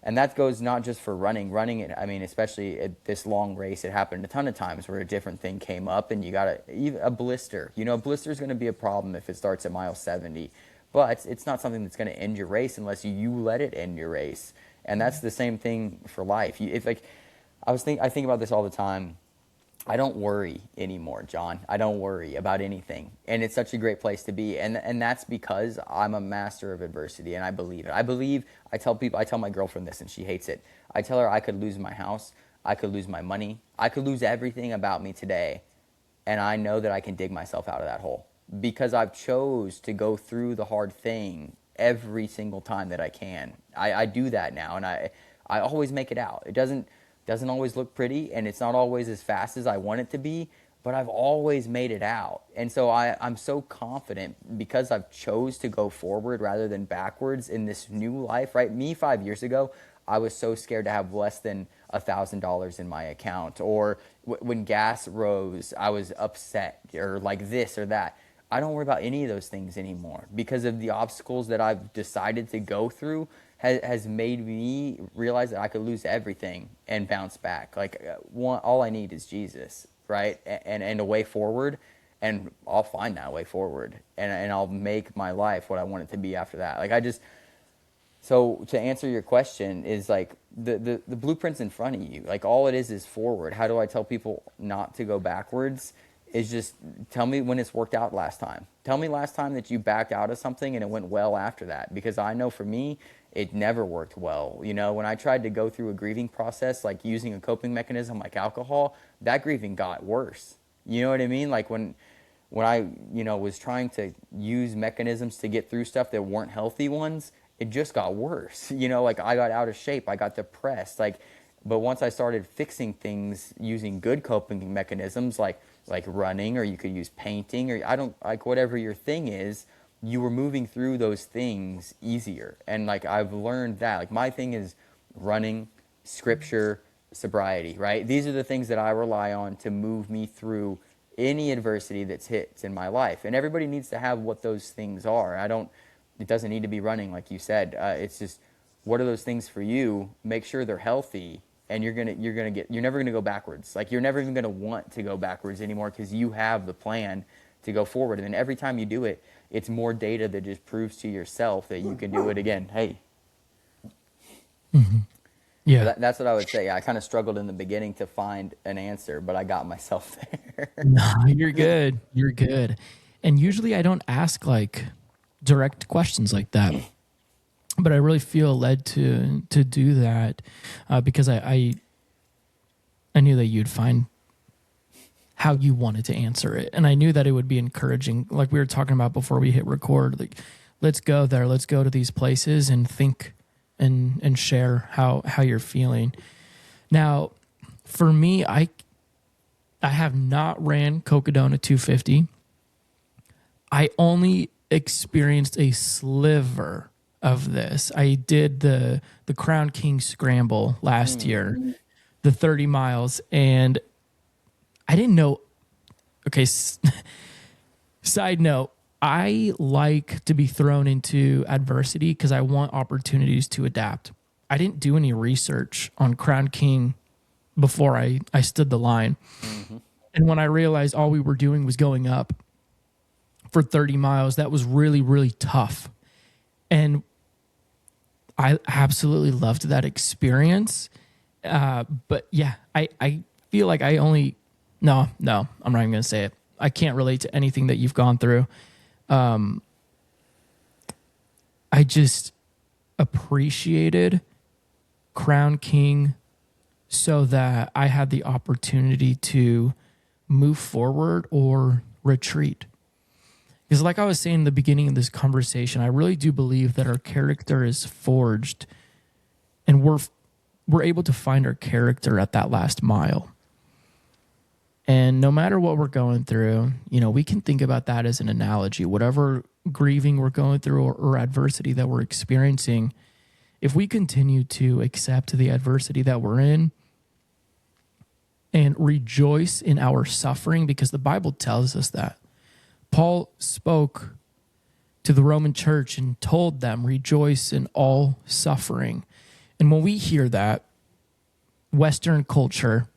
and that goes not just for running. I mean, especially at this long race, it happened a ton of times where a different thing came up, and you got a blister. A blister is going to be a problem if it starts at mile 70, but it's not something that's going to end your race unless you let it end your race. And that's the same thing for life. I think about this all the time. I don't worry anymore, John. I don't worry about anything. And it's such a great place to be. And that's because I'm a master of adversity, and I believe it. I tell my girlfriend this, and she hates it. I tell her I could lose my house, I could lose my money, I could lose everything about me today, and I know that I can dig myself out of that hole, because I've chose to go through the hard thing every single time that I can. I do that now, and I always make it out. It doesn't always look pretty, and it's not always as fast as I want it to be, but I've always made it out. And so I'm so confident, because I've chose to go forward rather than backwards in this new life, right? Me 5 years ago, I was so scared to have less than $1,000 in my account, or when gas rose, I was upset, or like this or that. I don't worry about any of those things anymore, because of the obstacles that I've decided to go through has made me realize that I could lose everything and bounce back. All I need is Jesus, right? And a way forward, and I'll find that way forward, and I'll make my life what I want it to be after that. So to answer your question is like the blueprint's in front of you. Like all it is forward. How do I tell people not to go backwards? Is just tell me when it's worked out last time. Tell me last time that you backed out of something and it went well after that. Because I know for me, it never worked well. You know, when I tried to go through a grieving process, like using a coping mechanism like alcohol, that grieving got worse. You know what I mean? Like when I, was trying to use mechanisms to get through stuff that weren't healthy ones, it just got worse. Like I got out of shape, I got depressed. But once I started fixing things using good coping mechanisms, like running, or you could use painting, or whatever your thing is, you were moving through those things easier. And like I've learned that, like my thing is running, scripture, sobriety, right? These are the things that I rely on to move me through any adversity that's hit in my life. And everybody needs to have what those things are. It doesn't need to be running, like you said. It's just, what are those things for you? Make sure they're healthy, and you're never gonna go backwards. Like you're never even gonna want to go backwards anymore, because you have the plan to go forward. And then every time you do it, it's more data that just proves to yourself that you can do it again. Hey.
Mm-hmm. Yeah.
So that's what I would say. Yeah, I kind of struggled in the beginning to find an answer, but I got myself there.
No, you're good. You're good. And usually I don't ask like direct questions like that, but I really feel led to do that because I knew that you'd find how you wanted to answer it. And I knew that it would be encouraging. Like we were talking about before we hit record, like, let's go there. Let's go to these places and think and share how you're feeling. Now, for me, I have not ran Cocodona 250. I only experienced a sliver of this. I did the Crown King Scramble last year, the 30 miles, and I didn't know. Okay, side note, I like to be thrown into adversity because I want opportunities to adapt. I didn't do any research on Crown King before I stood the line. Mm-hmm. And when I realized all we were doing was going up for 30 miles, that was really, really tough. And I absolutely loved that experience. But yeah, I feel like no, I'm not even going to say it. I can't relate to anything that you've gone through. I just appreciated Crown King so that I had the opportunity to move forward or retreat. Because like I was saying in the beginning of this conversation, I really do believe that our character is forged, and we're able to find our character at that last mile. And no matter what we're going through, we can think about that as an analogy. Whatever grieving we're going through or adversity that we're experiencing, if we continue to accept the adversity that we're in and rejoice in our suffering, because the Bible tells us that. Paul spoke to the Roman church and told them, rejoice in all suffering. And when we hear that, Western culture,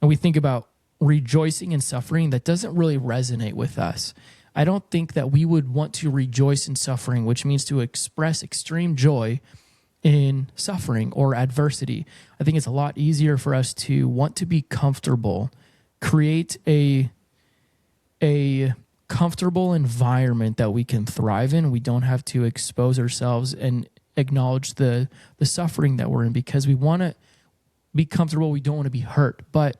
and we think about rejoicing in suffering, that doesn't really resonate with us. I don't think that we would want to rejoice in suffering, which means to express extreme joy in suffering or adversity. I think it's a lot easier for us to want to be comfortable, create a comfortable environment that we can thrive in. We don't have to expose ourselves and acknowledge the suffering that we're in, because we want to be comfortable. We don't want to be hurt. But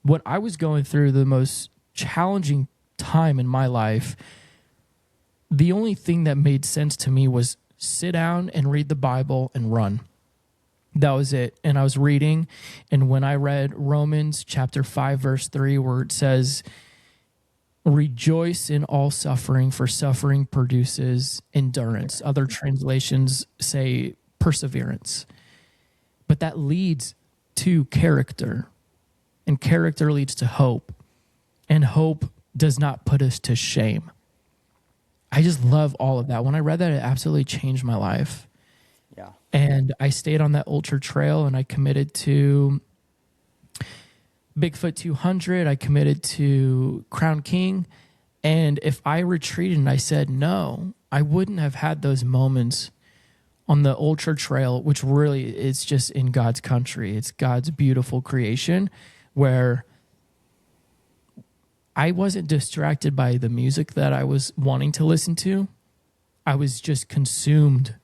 when I was going through the most challenging time in my life, the only thing that made sense to me was sit down and read the Bible and run. That was it. And I was reading, and when I read Romans chapter 5, verse 3, where it says, rejoice in all suffering, for suffering produces endurance. Other translations say perseverance. But that leads to character. And character leads to hope. And hope does not put us to shame. I just love all of that. When I read that, it absolutely changed my life.
Yeah.
And I stayed on that ultra trail, and I committed to Bigfoot 200. I committed to Crown King. And if I retreated and I said no, I wouldn't have had those moments on the ultra trail, which really it's just in God's country. It's God's beautiful creation where I wasn't distracted by the music that I was wanting to listen to. I was just consumed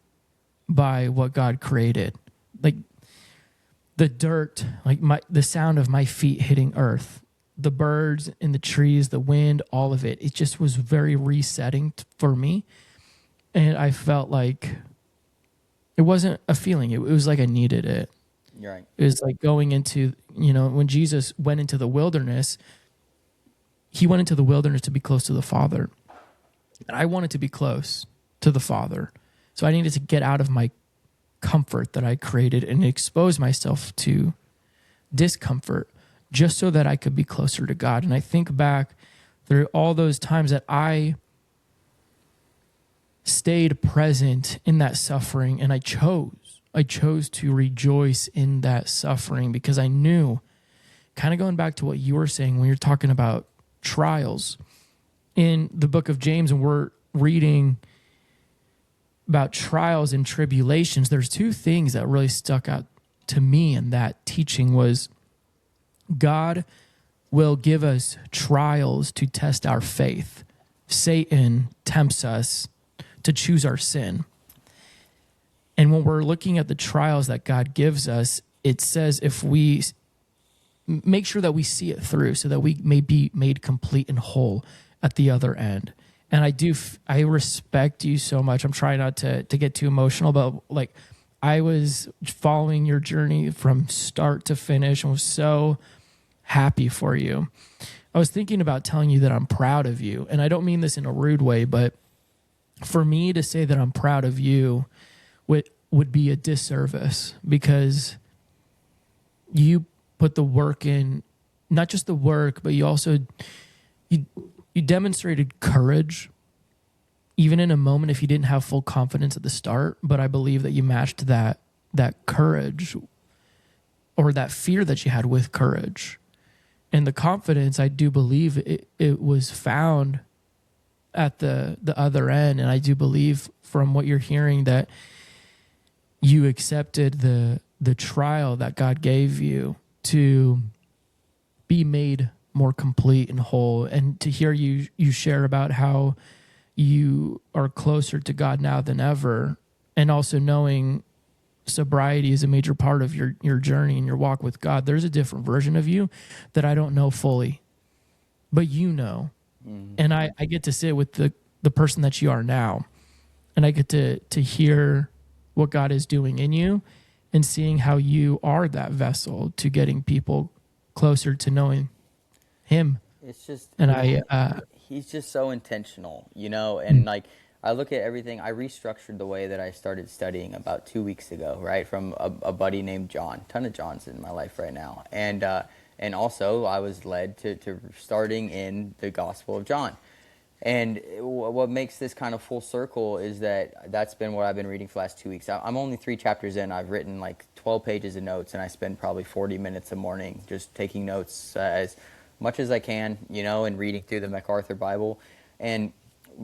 by what God created. Like the dirt, like the sound of my feet hitting earth, the birds and the trees, the wind, all of it. It just was very resetting for me. And I felt like it wasn't a feeling. It was like I needed it.
You're right.
It was like going into, when Jesus went into the wilderness, he went into the wilderness to be close to the Father. And I wanted to be close to the Father. So I needed to get out of my comfort that I created and expose myself to discomfort just so that I could be closer to God. And I think back through all those times that I stayed present in that suffering, and I chose to rejoice in that suffering because I knew, kind of going back to what you were saying when you're talking about trials in the book of James, and we're reading about trials and tribulations, there's two things that really stuck out to me in that teaching was God will give us trials to test our faith. Satan tempts us to choose our sin. And when we're looking at the trials that God gives us, it says if we make sure that we see it through so that we may be made complete and whole at the other end. And I respect you so much. I'm trying not to get too emotional, but like I was following your journey from start to finish and was so happy for you. I was thinking about telling you that I'm proud of you. And I don't mean this in a rude way, but for me to say that I'm proud of you would be a disservice because you put the work in, not just the work, but you also, you demonstrated courage, even in a moment if you didn't have full confidence at the start. But I believe that you matched that courage or that fear that you had with courage. And the confidence, I do believe it was found at the other end. And I do believe from what you're hearing that you accepted the trial that God gave you to be made more complete and whole. And to hear you share about how you are closer to God now than ever, and also knowing sobriety is a major part of your journey and your walk with God. There's a different version of you that I don't know fully, but you know. And I get to sit with the person that you are now, and I get to hear what God is doing in you and seeing how you are that vessel to getting people closer to knowing him.
It's just,
And
he's just so intentional, and like I look at everything. I restructured the way that I started studying about 2 weeks ago, right? From a buddy named John. Ton of Johns in my life right now. And also I was led to starting in the Gospel of John. And what makes this kind of full circle is that's been what I've been reading for the last 2 weeks. I'm only 3 chapters in. I've written like 12 pages of notes, and I spend probably 40 minutes a morning just taking notes as much as I can, and reading through the MacArthur Bible. And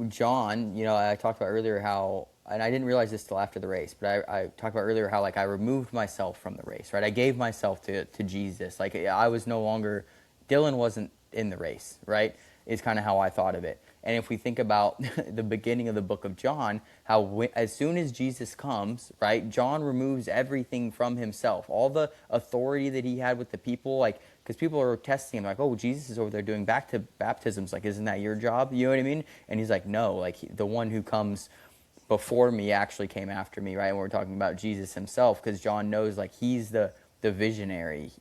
John, I talked about earlier how, and I didn't realize this till after the race, but I talked about earlier how like I removed myself from the race, right? I gave myself to Jesus. Like I was no longer, Dylan wasn't in the race, right? Is kind of how I thought of it. And if we think about the beginning of the book of John, how as soon as Jesus comes, right, John removes everything from himself. All the authority that he had with the people, like, because people are testing him, like, oh, Jesus is over there doing baptisms. Like, isn't that your job? You know what I mean? And he's like, no, like, the one who comes before me actually came after me, right? And we're talking about Jesus himself, because John knows, like, he's the visionary,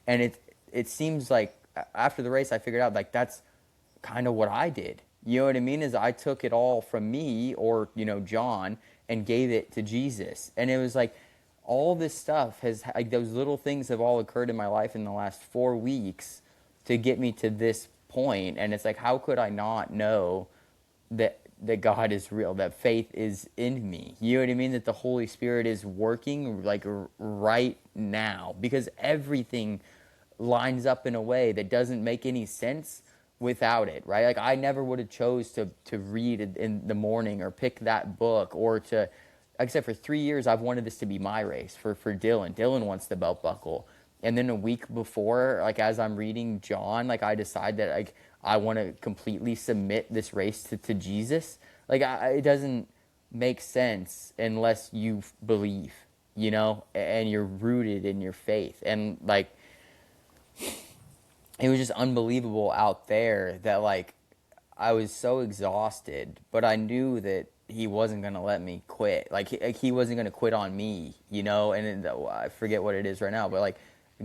And it seems like after the race, I figured out, like, that's kind of what I did. You know what I mean? Is I took it all from me or, John, and gave it to Jesus. And it was like all this stuff has, like, those little things have all occurred in my life in the last 4 weeks to get me to this point. And it's like, how could I not know that God is real, that faith is in me? You know what I mean? That the Holy Spirit is working like right now, because everything lines up in a way that doesn't make any sense without it, right? Like I never would have chose to read it in the morning or pick that book or to like I said, for 3 years, I've wanted this to be my race for Dylan. Dylan wants the belt buckle. And then a week before, like as I'm reading John, like I decide that like I want to completely submit this race to Jesus. Like it doesn't make sense unless you believe, you know, and you're rooted in your faith. And like it was just unbelievable out there that like I was so exhausted, but I knew that he wasn't going to let me quit. Like he wasn't going to quit on me, you know, and I forget what it is right now, but like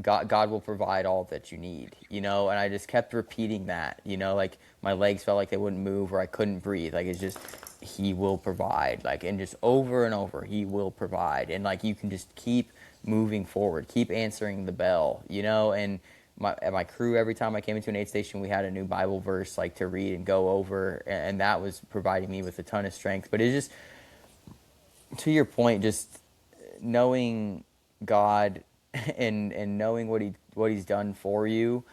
God will provide all that you need, you know, and I just kept repeating that, you know, like my legs felt like they wouldn't move or I couldn't breathe. Like it's just, he will provide, like, and just over and over, he will provide. And like, you can just keep moving forward, keep answering the bell, you know, and my crew, every time I came into an aid station, we had a new Bible verse like to read and go over, and that was providing me with a ton of strength. But it's just, to your point, just knowing God and knowing what he's done for you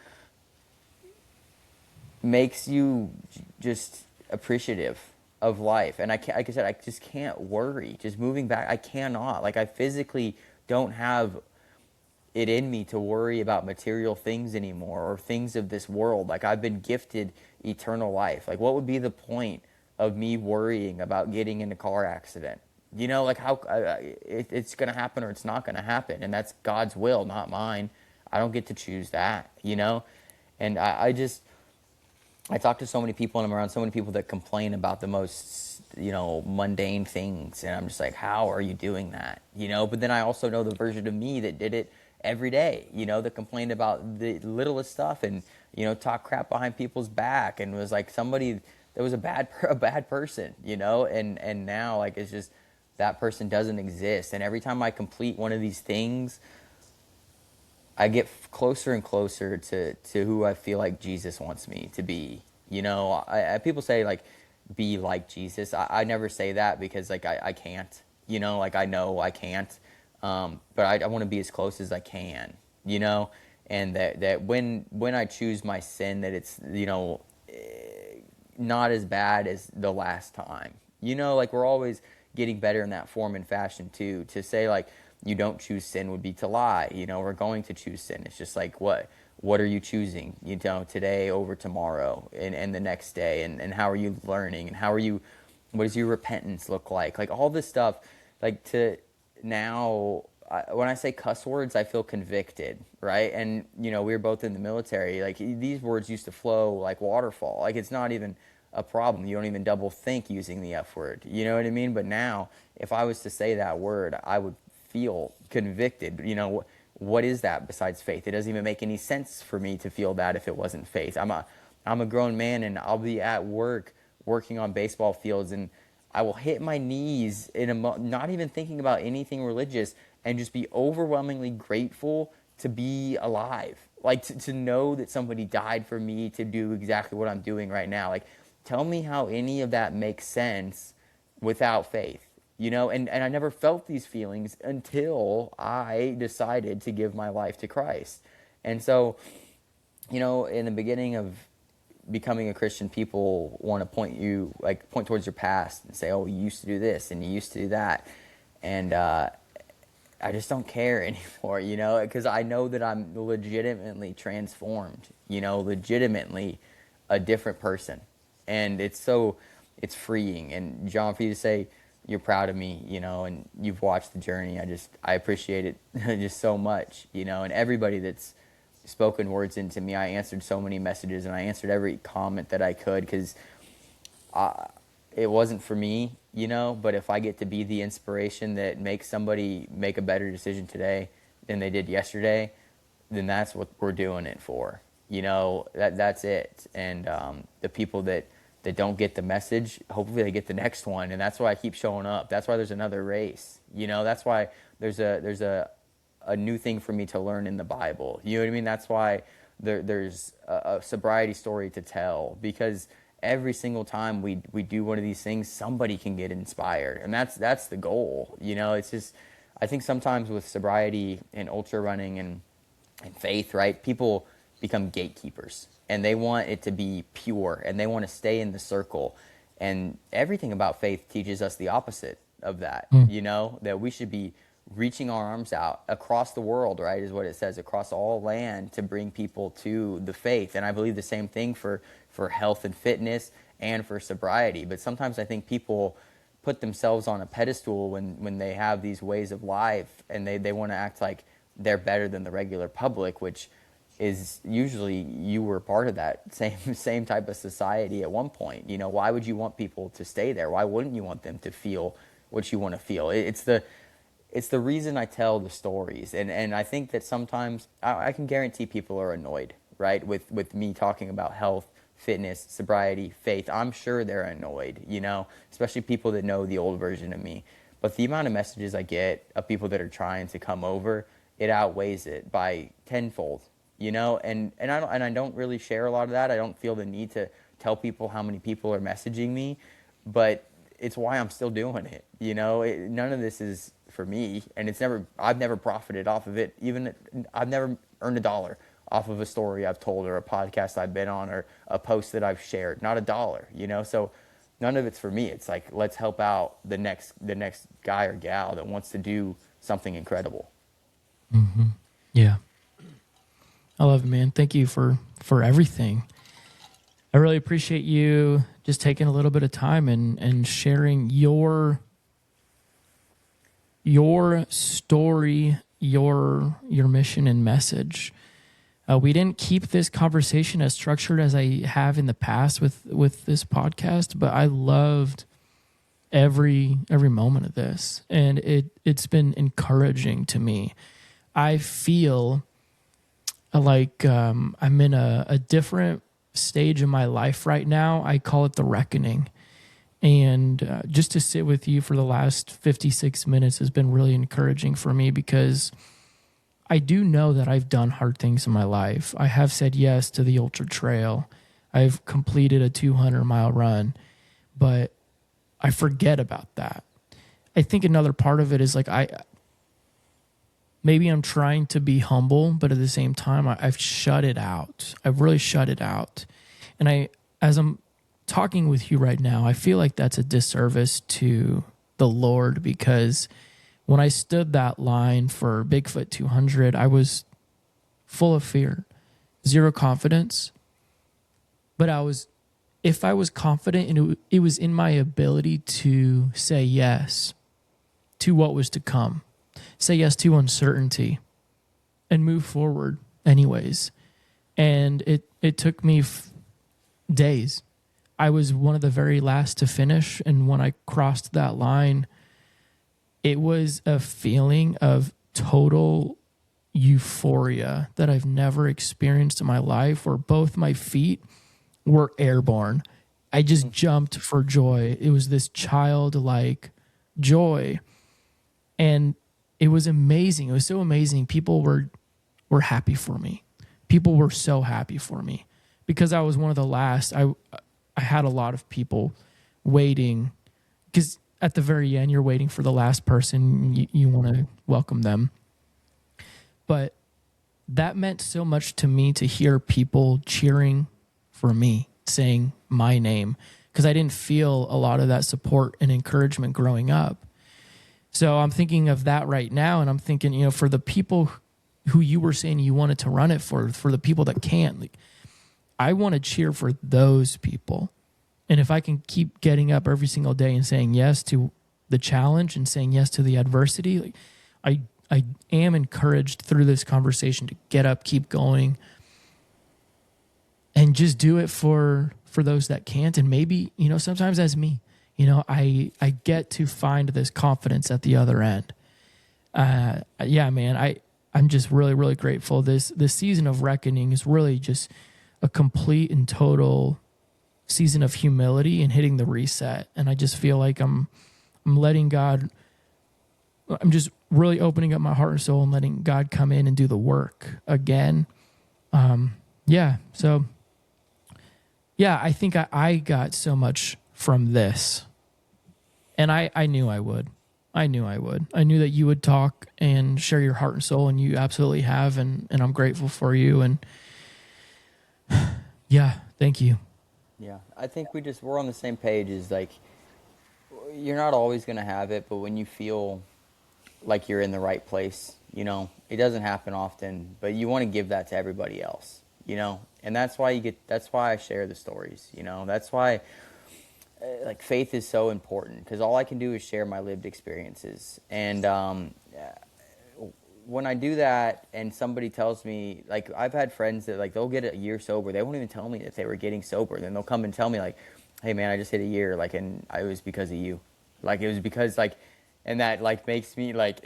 makes you just appreciative of life. And I can't, like I said, I just can't worry. Just moving back, I cannot. Like I physically don't have it in me to worry about material things anymore or things of this world. Like I've been gifted eternal life. Like what would be the point of me worrying about getting in a car accident? You know, like how it's going to happen or it's not going to happen. And that's God's will, not mine. I don't get to choose that, you know? And I talk to so many people and I'm around so many people that complain about the most, you know, mundane things. And I'm just like, how are you doing that? You know, but then I also know the version of me that did it every day, you know, that complained about the littlest stuff and, you know, talk crap behind people's back and was like somebody that was a bad person, you know, and now like it's just that person doesn't exist. And every time I complete one of these things, I get closer and closer to who I feel like Jesus wants me to be. You know, people say like, be like Jesus. I never say that because like I can't, you know, like I know I can't. But I want to be as close as I can, you know, and that when I choose my sin, that it's, you know, not as bad as the last time, you know, like we're always getting better in that form and fashion too. To say like you don't choose sin would be to lie, you know, we're going to choose sin. It's just like, what are you choosing, you know, today over tomorrow and the next day, and how are you learning, and what does your repentance look like all this stuff. Like to now, when I say cuss words, I feel convicted, right? And, you know, we were both in the military. Like, these words used to flow like waterfall. Like, it's not even a problem. You don't even double think using the F word. You know what I mean? But now, if I was to say that word, I would feel convicted. You know, what is that besides faith? It doesn't even make any sense for me to feel that if it wasn't faith. I'm a grown man, and I'll be at work working on baseball fields, and I will hit my knees not even thinking about anything religious, and just be overwhelmingly grateful to be alive. Like to know that somebody died for me to do exactly what I'm doing right now. Like, tell me how any of that makes sense without faith, you know? And I never felt these feelings until I decided to give my life to Christ. And so, you know, in the beginning of becoming a Christian, people want to point towards your past and say, oh, you used to do this and you used to do that. And I just don't care anymore, you know, because I know that I'm legitimately transformed, you know, legitimately a different person. And it's freeing. And John, for you to say you're proud of me, you know, and you've watched the journey, I appreciate it just so much, you know, and everybody that's spoken words into me. I answered so many messages, and I answered every comment that I could, because it wasn't for me, you know, but if I get to be the inspiration that makes somebody make a better decision today than they did yesterday, then that's what we're doing it for, you know. That's it. And the people that don't get the message, hopefully they get the next one. And that's why I keep showing up. That's why there's another race, you know. That's why there's a new thing for me to learn in the Bible. You know what I mean? That's why there's a sobriety story to tell, because every single time we do one of these things, somebody can get inspired. And that's the goal. You know, it's just, I think sometimes with sobriety and ultra running and faith, right, people become gatekeepers, and they want it to be pure, and they want to stay in the circle. And everything about faith teaches us the opposite, of that, that we should be reaching our arms out across the world, right, is what it says, across all land, to bring people to the faith. And I believe the same thing for health and fitness and for sobriety. But sometimes I think people put themselves on a pedestal when they have these ways of life, and they want to act like they're better than the regular public, which is usually you were part of that same type of society at one point. Why would you want people to stay there? Why wouldn't you want them to feel what you want to feel? It's the reason I tell the stories. And I think that sometimes I can guarantee people are annoyed, right, with me talking about health, fitness, sobriety, faith. I'm sure they're annoyed, especially people that know the old version of me. But the amount of messages I get of people that are trying to come over, it outweighs it by tenfold, and I don't really share a lot of that. I don't feel the need to tell people how many people are messaging me, but it's why I'm still doing it. None of this is for me, and I've never profited off of it. I've never earned $1 off of a story I've told, or a podcast I've been on, or a post that I've shared. Not $1, So none of it's for me. It's like, let's help out the next guy or gal that wants to do something incredible.
Mm-hmm. Yeah. I love it, man. Thank you for everything. I really appreciate you just taking a little bit of time and sharing your story, your mission and message. We didn't keep this conversation as structured as I have in the past with this podcast, but I loved every moment of this, and it's been encouraging to me. I feel like I'm in a different stage in my life right now. I call it the reckoning. And just to sit with you for the last 56 minutes has been really encouraging for me, because I do know that I've done hard things in my life. I have said yes to the ultra trail. I've completed a 200-mile run, but I forget about that. I think another part of it is like maybe I'm trying to be humble, but at the same time, I've shut it out. I've really shut it out. And as I'm talking with you right now, I feel like that's a disservice to the Lord, because when I stood that line for Bigfoot 200, I was full of fear, zero confidence. But if I was confident, and it was in my ability to say yes to what was to come, say yes to uncertainty, and move forward anyways. And it took me days. I was one of the very last to finish, and when I crossed that line, it was a feeling of total euphoria that I've never experienced in my life, where both my feet were airborne. I just jumped for joy. It was this childlike joy. And it was amazing. It was so amazing. People were happy for me. People were so happy for me, because I was one of the last. I had a lot of people waiting, because at the very end, you're waiting for the last person. You want to welcome them. But that meant so much to me to hear people cheering for me, saying my name, because I didn't feel a lot of that support and encouragement growing up. So I'm thinking of that right now, and I'm thinking, for the people who you were saying you wanted to run it for the people that can't, like, I want to cheer for those people. And if I can keep getting up every single day and saying yes to the challenge and saying yes to the adversity, like, I am encouraged through this conversation to get up, keep going, and just do it for those that can't. And maybe, sometimes as me, I get to find this confidence at the other end. Yeah, man, I'm just really, really grateful. This season of reckoning is really just a complete and total season of humility and hitting the reset. And I just feel like I'm letting God, I'm just really opening up my heart and soul and letting God come in and do the work again. So I think I got so much from this, and I knew I would. I knew that you would talk and share your heart and soul, and you absolutely have, and I'm grateful for you. And yeah, thank you.
Yeah, I think we're on the same page. Is like, you're not always going to have it, but when you feel like you're in the right place, it doesn't happen often, but you want to give that to everybody else, and that's why that's why I share the stories, that's why like faith is so important, because all I can do is share my lived experiences. And when I do that and somebody tells me, like, I've had friends that, like, they'll get a year sober, they won't even tell me that they were getting sober, then they'll come and tell me, like, hey man, I just hit a year, like, and it was because of you, like, it was because, like, and that, like, makes me, like,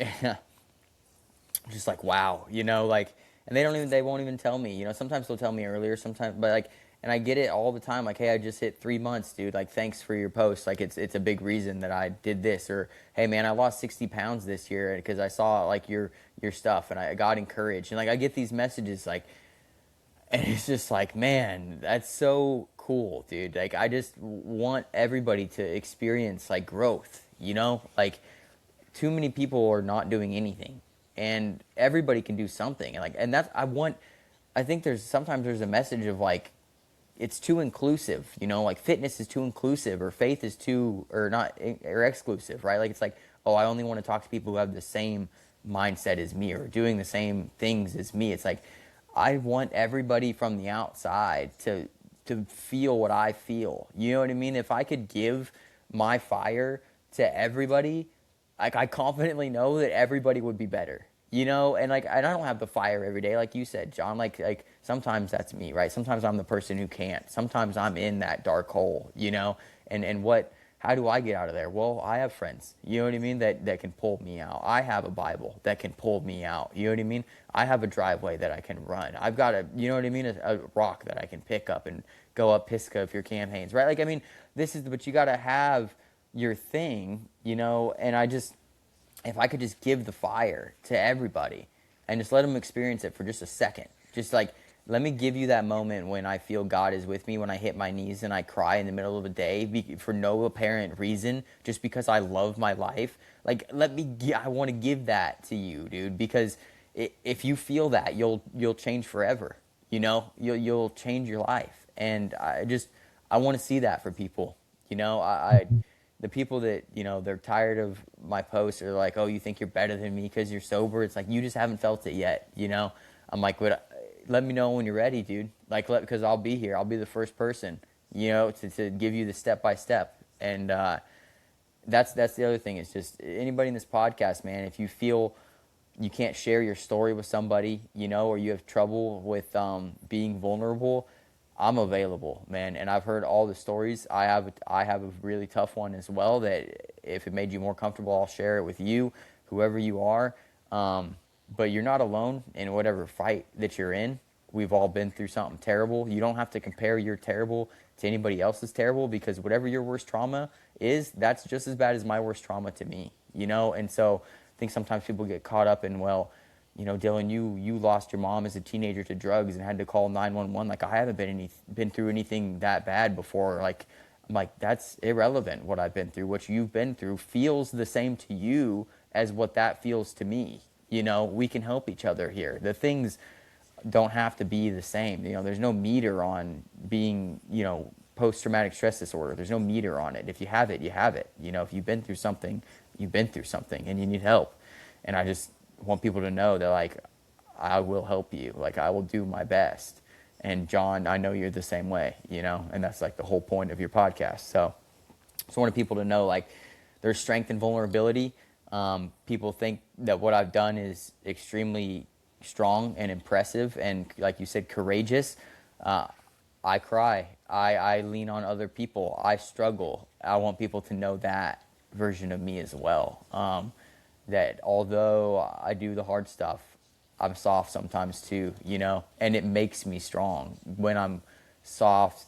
just like, wow, like, and they won't even tell me, sometimes they'll tell me earlier, sometimes, but, like, and I get it all the time, like, hey, I just hit 3 months, dude, like, thanks for your post, like, it's a big reason that I did this, or, hey man, I lost 60 pounds this year because I saw, like, your stuff, and I got encouraged, and, like, I get these messages, like, and it's just like, man, that's so cool, dude, like, I just want everybody to experience, like, growth, like, too many people are not doing anything, and everybody can do something, and, like, and that's, I think sometimes there's a message of, like, it's too inclusive, like, fitness is too inclusive, or faith is too, or not, or exclusive, right? Like, it's like, oh, I only want to talk to people who have the same mindset as me, or doing the same things as me. It's like, I want everybody from the outside to feel what I feel. You know what I mean? If I could give my fire to everybody, like, I confidently know that everybody would be better. And, like, and I don't have the fire every day, like you said, John. Like sometimes that's me, right? Sometimes I'm the person who can't. Sometimes I'm in that dark hole, and how do I get out of there? Well, I have friends, you know what I mean, that can pull me out. I have a Bible that can pull me out, you know what I mean? I have a driveway that I can run. I've got you know what I mean, a rock that I can pick up and go up Pisgah if your campaigns, right? Like, I mean, but you got to have your thing, and if I could just give the fire to everybody and just let them experience it for just a second, just, like, let me give you that moment when I feel God is with me, when I hit my knees and I cry in the middle of a day for no apparent reason, just because I love my life. Like, I want to give that to you, dude, because if you feel that, you'll change forever. You'll change your life. And I want to see that for people. The people that, they're tired of my posts, are like, oh, you think you're better than me because you're sober. It's like, you just haven't felt it yet. I'm like, let me know when you're ready, dude. Like, because I'll be here. I'll be the first person, to give you the step by step. And that's the other thing. Is just anybody in this podcast, man, if you feel you can't share your story with somebody, or you have trouble with being vulnerable, I'm available, man. And I've heard all the stories. I have a really tough one as well, that if it made you more comfortable, I'll share it with you, whoever you are. But you're not alone in whatever fight that you're in. We've all been through something terrible. You don't have to compare your terrible to anybody else's terrible, because whatever your worst trauma is, that's just as bad as my worst trauma to me, And so I think sometimes people get caught up in, well, Dylan, you lost your mom as a teenager to drugs and had to call 911. Like, I haven't been through anything that bad before. Like, I'm like, that's irrelevant. What I've been through, what you've been through, feels the same to you as what that feels to me. We can help each other here. The things don't have to be the same. There's no meter on being, post-traumatic stress disorder. There's no meter on it. If you have it, you have it. If you've been through something, you've been through something, and you need help. And I just want people to know that, like, I will help you. Like, I will do my best. And John, I know you're the same way, and that's, like, the whole point of your podcast. So I wanted people to know, like, there's strength in vulnerability. People think that what I've done is extremely strong and impressive and, like you said, courageous. I cry. I lean on other people. I struggle. I want people to know that version of me as well. That although I do the hard stuff, I'm soft sometimes too, and it makes me strong. When I'm soft,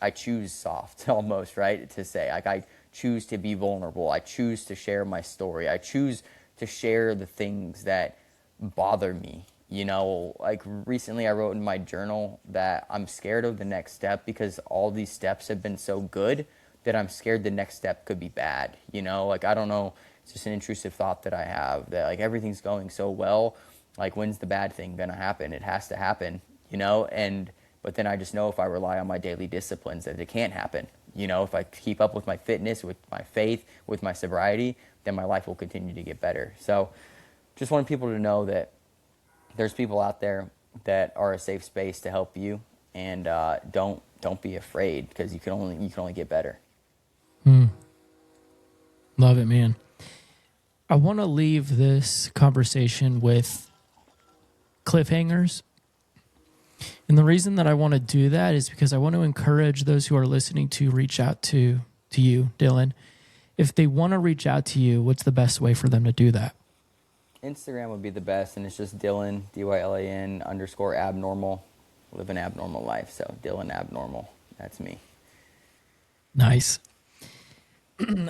I choose soft almost, right? To say, like, I choose to be vulnerable. I choose to share my story. I choose to share the things that bother me. Like, recently I wrote in my journal that I'm scared of the next step because all these steps have been so good that I'm scared the next step could be bad. Like, I don't know. It's just an intrusive thought that I have, that, like, everything's going so well. Like, when's the bad thing going to happen? It has to happen, but then I just know if I rely on my daily disciplines that it can't happen, You know, if I keep up with my fitness, with my faith, with my sobriety, then my life will continue to get better. So just want people to know that there's people out there that are a safe space to help you, and don't be afraid, because you can only get better.
Love it, man. I want to leave this conversation with cliffhangers. And the reason that I want to do that is because I want to encourage those who are listening to reach out to you, Dylan. If they want to reach out to you, what's the best way for them to do that?
Instagram would be the best, and it's just Dylan, DYLAN _abnormal. Live an abnormal life. So Dylan Abnormal. That's me.
Nice.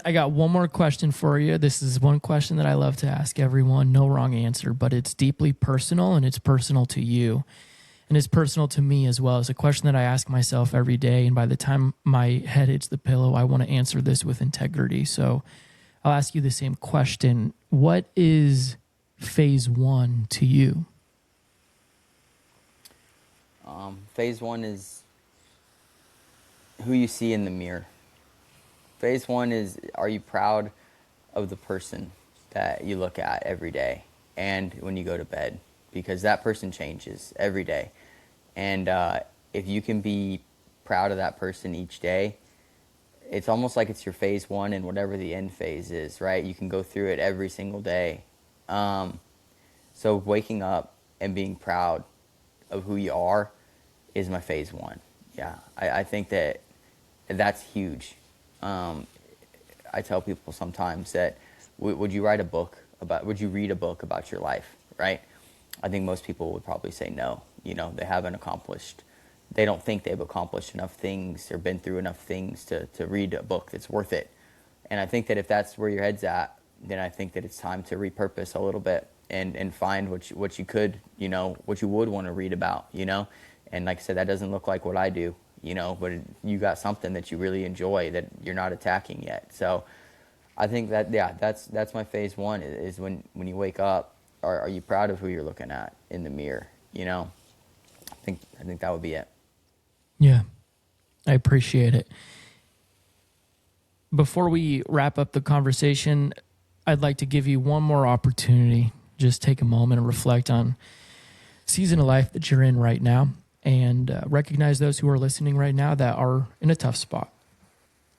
I got one more question for you. This is one question that I love to ask everyone. No wrong answer, but it's deeply personal, and it's personal to you. And it's personal to me as well. It's a question that I ask myself every day. And by the time my head hits the pillow, I want to answer this with integrity. So I'll ask you the same question. What is phase one to you?
Phase one is who you see in the mirror. Phase one is, are you proud of the person that you look at every day and when you go to bed? Because that person changes every day. And if you can be proud of that person each day, it's almost like it's your phase one and whatever the end phase is, right? You can go through it every single day. So waking up and being proud of who you are is my phase one. Yeah, I think that's huge. I tell people sometimes that would you read a book about your life, right? I think most people would probably say no. You know, they don't think they've accomplished enough things or been through enough things to read a book that's worth it. And I think that if that's where your head's at, then I think that it's time to repurpose a little bit and find what you could, you know, what you would want to read about, you know. And like I said, that doesn't look like what I do, you know, but you got something that you really enjoy that you're not attacking yet. So I think that, yeah, that's my phase one is when you wake up, are you proud of who you're looking at in the mirror, you know? I think that would be it.
Yeah, I appreciate it. Before we wrap up the conversation, I'd like to give you one more opportunity. Just take a moment and reflect on season of life that you're in right now, and recognize those who are listening right now that are in a tough spot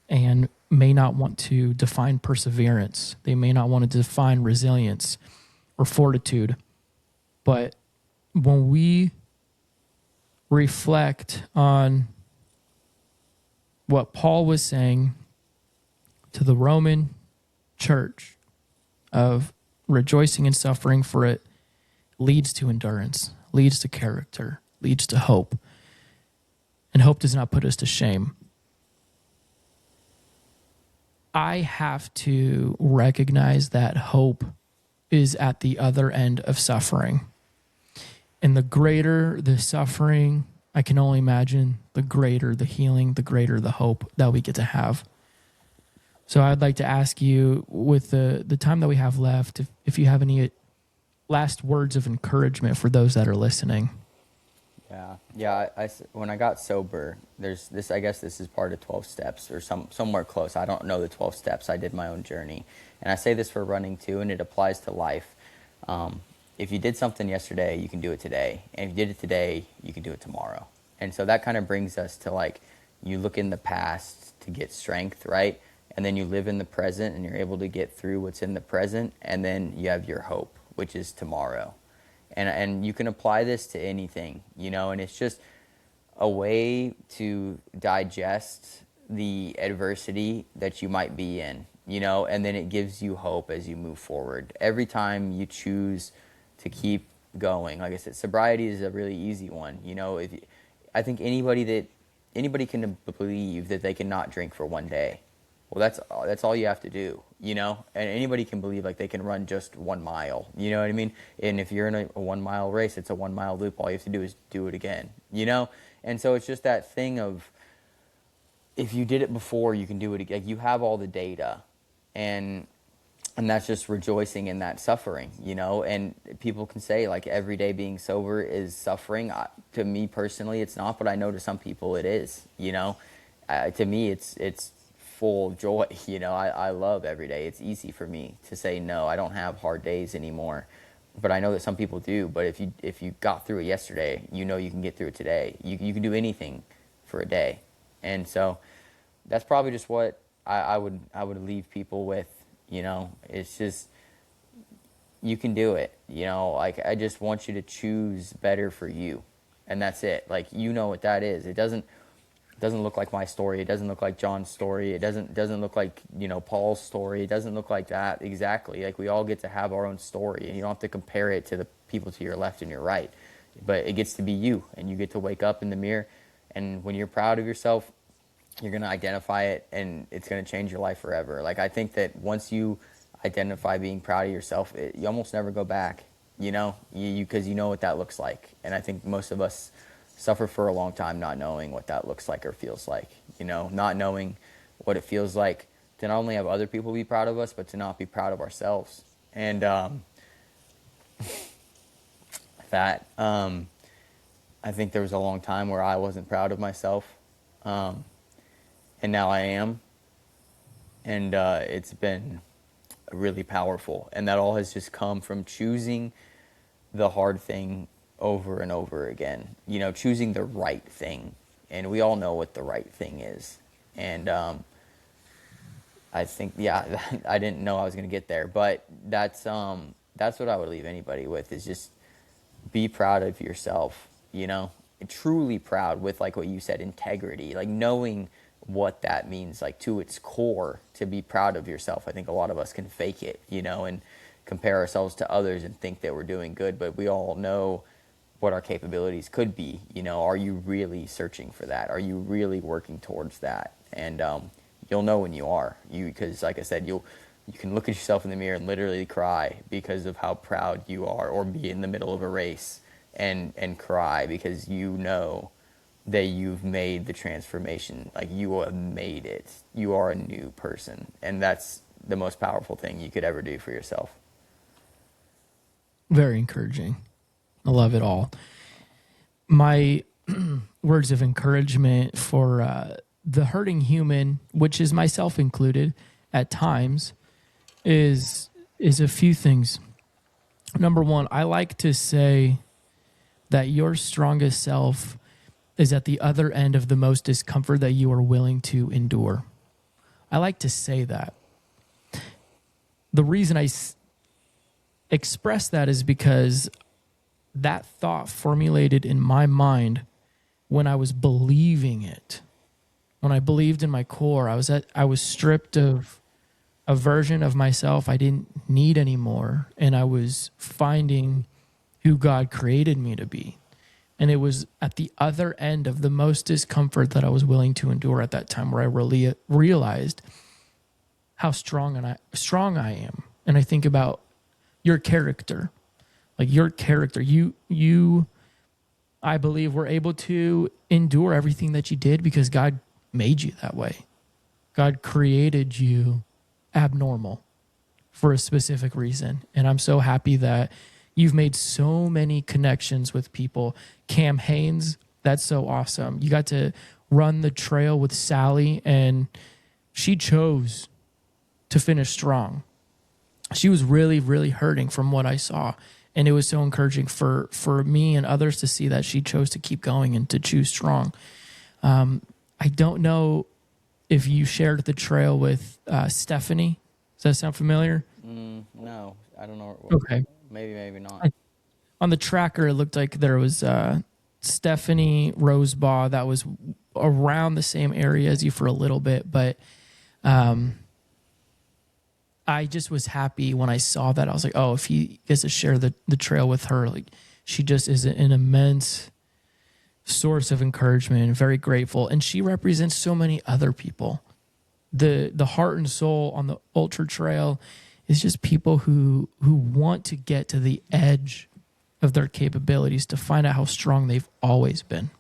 and may not want to define perseverance. They may not want to define resilience or fortitude. But when we reflect on what Paul was saying to the Roman church of rejoicing in suffering, for it leads to endurance, leads to character, leads to hope. And hope does not put us to shame. I have to recognize that hope is at the other end of suffering. And the greater the suffering, I can only imagine, the greater the healing, the greater the hope that we get to have. So I'd like to ask you, with the time that we have left, if you have any last words of encouragement for those that are listening.
Yeah. When I got sober, there's this. I guess this is part of 12 steps or somewhere close. I don't know the 12 steps. I did my own journey, and I say this for running too, and it applies to life. If you did something yesterday, you can do it today, and if you did it today, you can do it tomorrow. And so that kind of brings us to, like, you look in the past to get strength, right? And then you live in the present, and you're able to get through what's in the present, and then you have your hope, which is tomorrow. And you can apply this to anything, you know, and it's just a way to digest the adversity that you might be in, you know, and then it gives you hope as you move forward. Every time you choose to keep going, like I said, sobriety is a really easy one, you know. I think anybody can believe that they cannot drink for one day. Well, that's all you have to do, you know? And anybody can believe, like, they can run just 1 mile, you know what I mean? And if you're in a 1 mile race, it's a 1 mile loop. All you have to do is do it again, you know? And so it's just that thing of, if you did it before, you can do it again. You have all the data, and that's just rejoicing in that suffering, you know? And people can say, like, every day being sober is suffering. To me personally, it's not, but I know to some people it is, you know? to me, it's full of joy. I love every day. It's easy for me to say no. I don't have hard days anymore, but I know that some people do. But if you got through it yesterday, you can get through it today. You can do anything for a day, and so that's probably just what I would leave people with. It's just, you can do it. Like, I just want you to choose better for you, and that's it. Like, what that is. It doesn't look like my story. It doesn't look like John's story. It doesn't look like Paul's story. It doesn't look like that exactly. Like, we all get to have our own story, and you don't have to compare it to the people to your left and your right. But it gets to be you, and you get to wake up in the mirror, and when you're proud of yourself, you're going to identify it, and it's going to change your life forever. Like, I think that once you identify being proud of yourself, you almost never go back, because you know what that looks like. And I think most of us suffer for a long time not knowing what that looks like or feels like, not knowing what it feels like to not only have other people be proud of us, but to not be proud of ourselves. And that I think there was a long time where I wasn't proud of myself. And now I am, and it's been really powerful. And that all has just come from choosing the hard thing over and over again, choosing the right thing. And we all know what the right thing is. And I think, I didn't know I was going to get there, but that's what I would leave anybody with, is just be proud of yourself, truly proud, with, like what you said, integrity, like knowing what that means, like to its core, to be proud of yourself. I think a lot of us can fake it, and compare ourselves to others and think that we're doing good, but we all know what our capabilities could be. Are you really searching for that? Are you really working towards that? And you'll know when you are, because like I said, you can look at yourself in the mirror and literally cry because of how proud you are, or be in the middle of a race and cry because that you've made the transformation. Like, you have made it. You are a new person. And that's the most powerful thing you could ever do for yourself.
Very encouraging. I love it all. My words of encouragement for the hurting human, which is myself included at times, is a few things. Number one, I like to say that your strongest self is at the other end of the most discomfort that you are willing to endure. I like to say that. The reason I express that is because that thought formulated in my mind when I was believing it. When I believed in my core, I was stripped of a version of myself I didn't need anymore, and I was finding who God created me to be. And it was at the other end of the most discomfort that I was willing to endure at that time, where I really realized how strong I am. And I think about your character, like your character. You, I believe, were able to endure everything that you did because God made you that way. God created you abnormal for a specific reason. And I'm so happy that you've made so many connections with people. Cam Haynes, that's so awesome. You got to run the trail with Sally, and she chose to finish strong. She was really, really hurting from what I saw. And it was so encouraging for me and others to see that she chose to keep going and to choose strong. I don't know if you shared the trail with Stephanie. Does that sound familiar?
No, I don't know.
Okay.
Maybe not.
On the tracker, it looked like there was Stephanie Rosebaugh that was around the same area as you for a little bit, but I just was happy when I saw that. I was like, oh, if he gets to share the trail with her, like, she just is an immense source of encouragement and very grateful. And she represents so many other people. The heart and soul on the ultra trail is just people who want to get to the edge of their capabilities to find out how strong they've always been.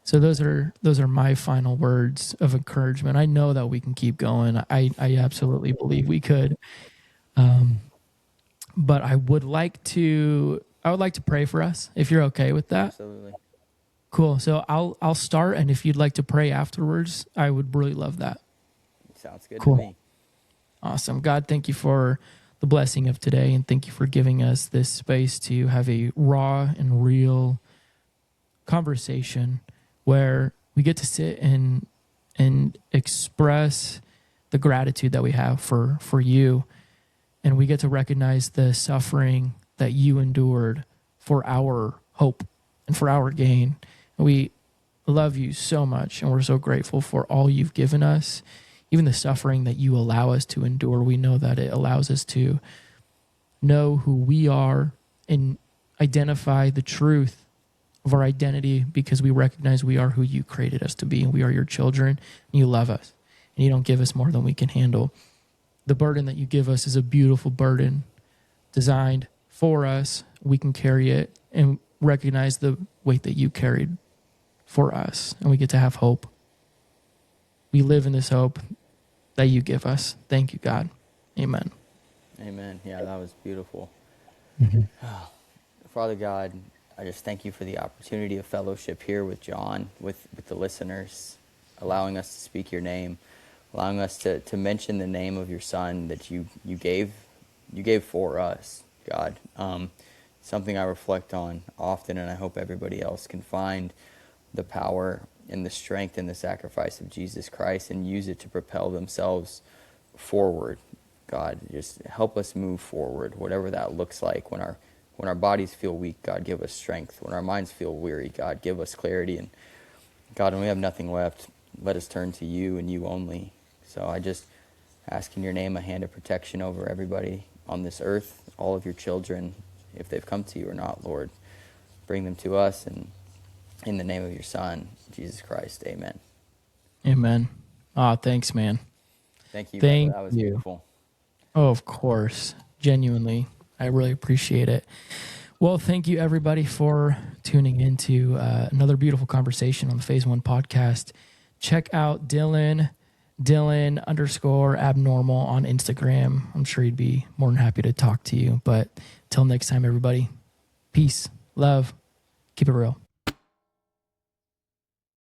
So those are my final words of encouragement. I know that we can keep going. I absolutely believe we could. But I would like to pray for us, if you're okay with that.
Absolutely.
Cool. So I'll start, and if you'd like to pray afterwards, I would really love that.
Sounds good
Cool.
to me.
Awesome. God, thank you for the blessing of today, and thank you for giving us this space to have a raw and real conversation where we get to sit and express the gratitude that we have for you, and we get to recognize the suffering that you endured for our hope and for our gain. We love you so much, and we're so grateful for all you've given us, even the suffering that you allow us to endure. We know that it allows us to know who we are and identify the truth of our identity, because we recognize we are who you created us to be, and we are your children, and you love us, and you don't give us more than we can handle. The burden that you give us is a beautiful burden designed for us. We can carry it and recognize the weight that you carried for us, and we get to have hope. We live in this hope that you give us. Thank you, God. Amen.
Amen. Yeah, that was beautiful.
Mm-hmm.
Father God, I just thank you for the opportunity of fellowship here with John, with the listeners, allowing us to speak your name, allowing us to mention the name of your Son that you gave for us, God. Something I reflect on often, and I hope everybody else can find the power and the strength and the sacrifice of Jesus Christ and use it to propel themselves forward. God, just help us move forward, whatever that looks like. When our bodies feel weak, God, give us strength. When our minds feel weary, God, give us clarity. And God, when we have nothing left, let us turn to you and you only. So I just ask in your name a hand of protection over everybody on this earth, all of your children, if they've come to you or not, Lord. Bring them to us, and in the name of your Son, Jesus Christ, amen.
Amen. Thanks, man.
Thank you,
Thank
brother. That was
you.
beautiful.
Oh, of course. Genuinely. I really appreciate it. Well, thank you, everybody, for tuning into another beautiful conversation on the Phase 1 podcast. Check out Dylan_abnormal on Instagram. I'm sure he'd be more than happy to talk to you. But till next time, everybody, peace, love, keep it real.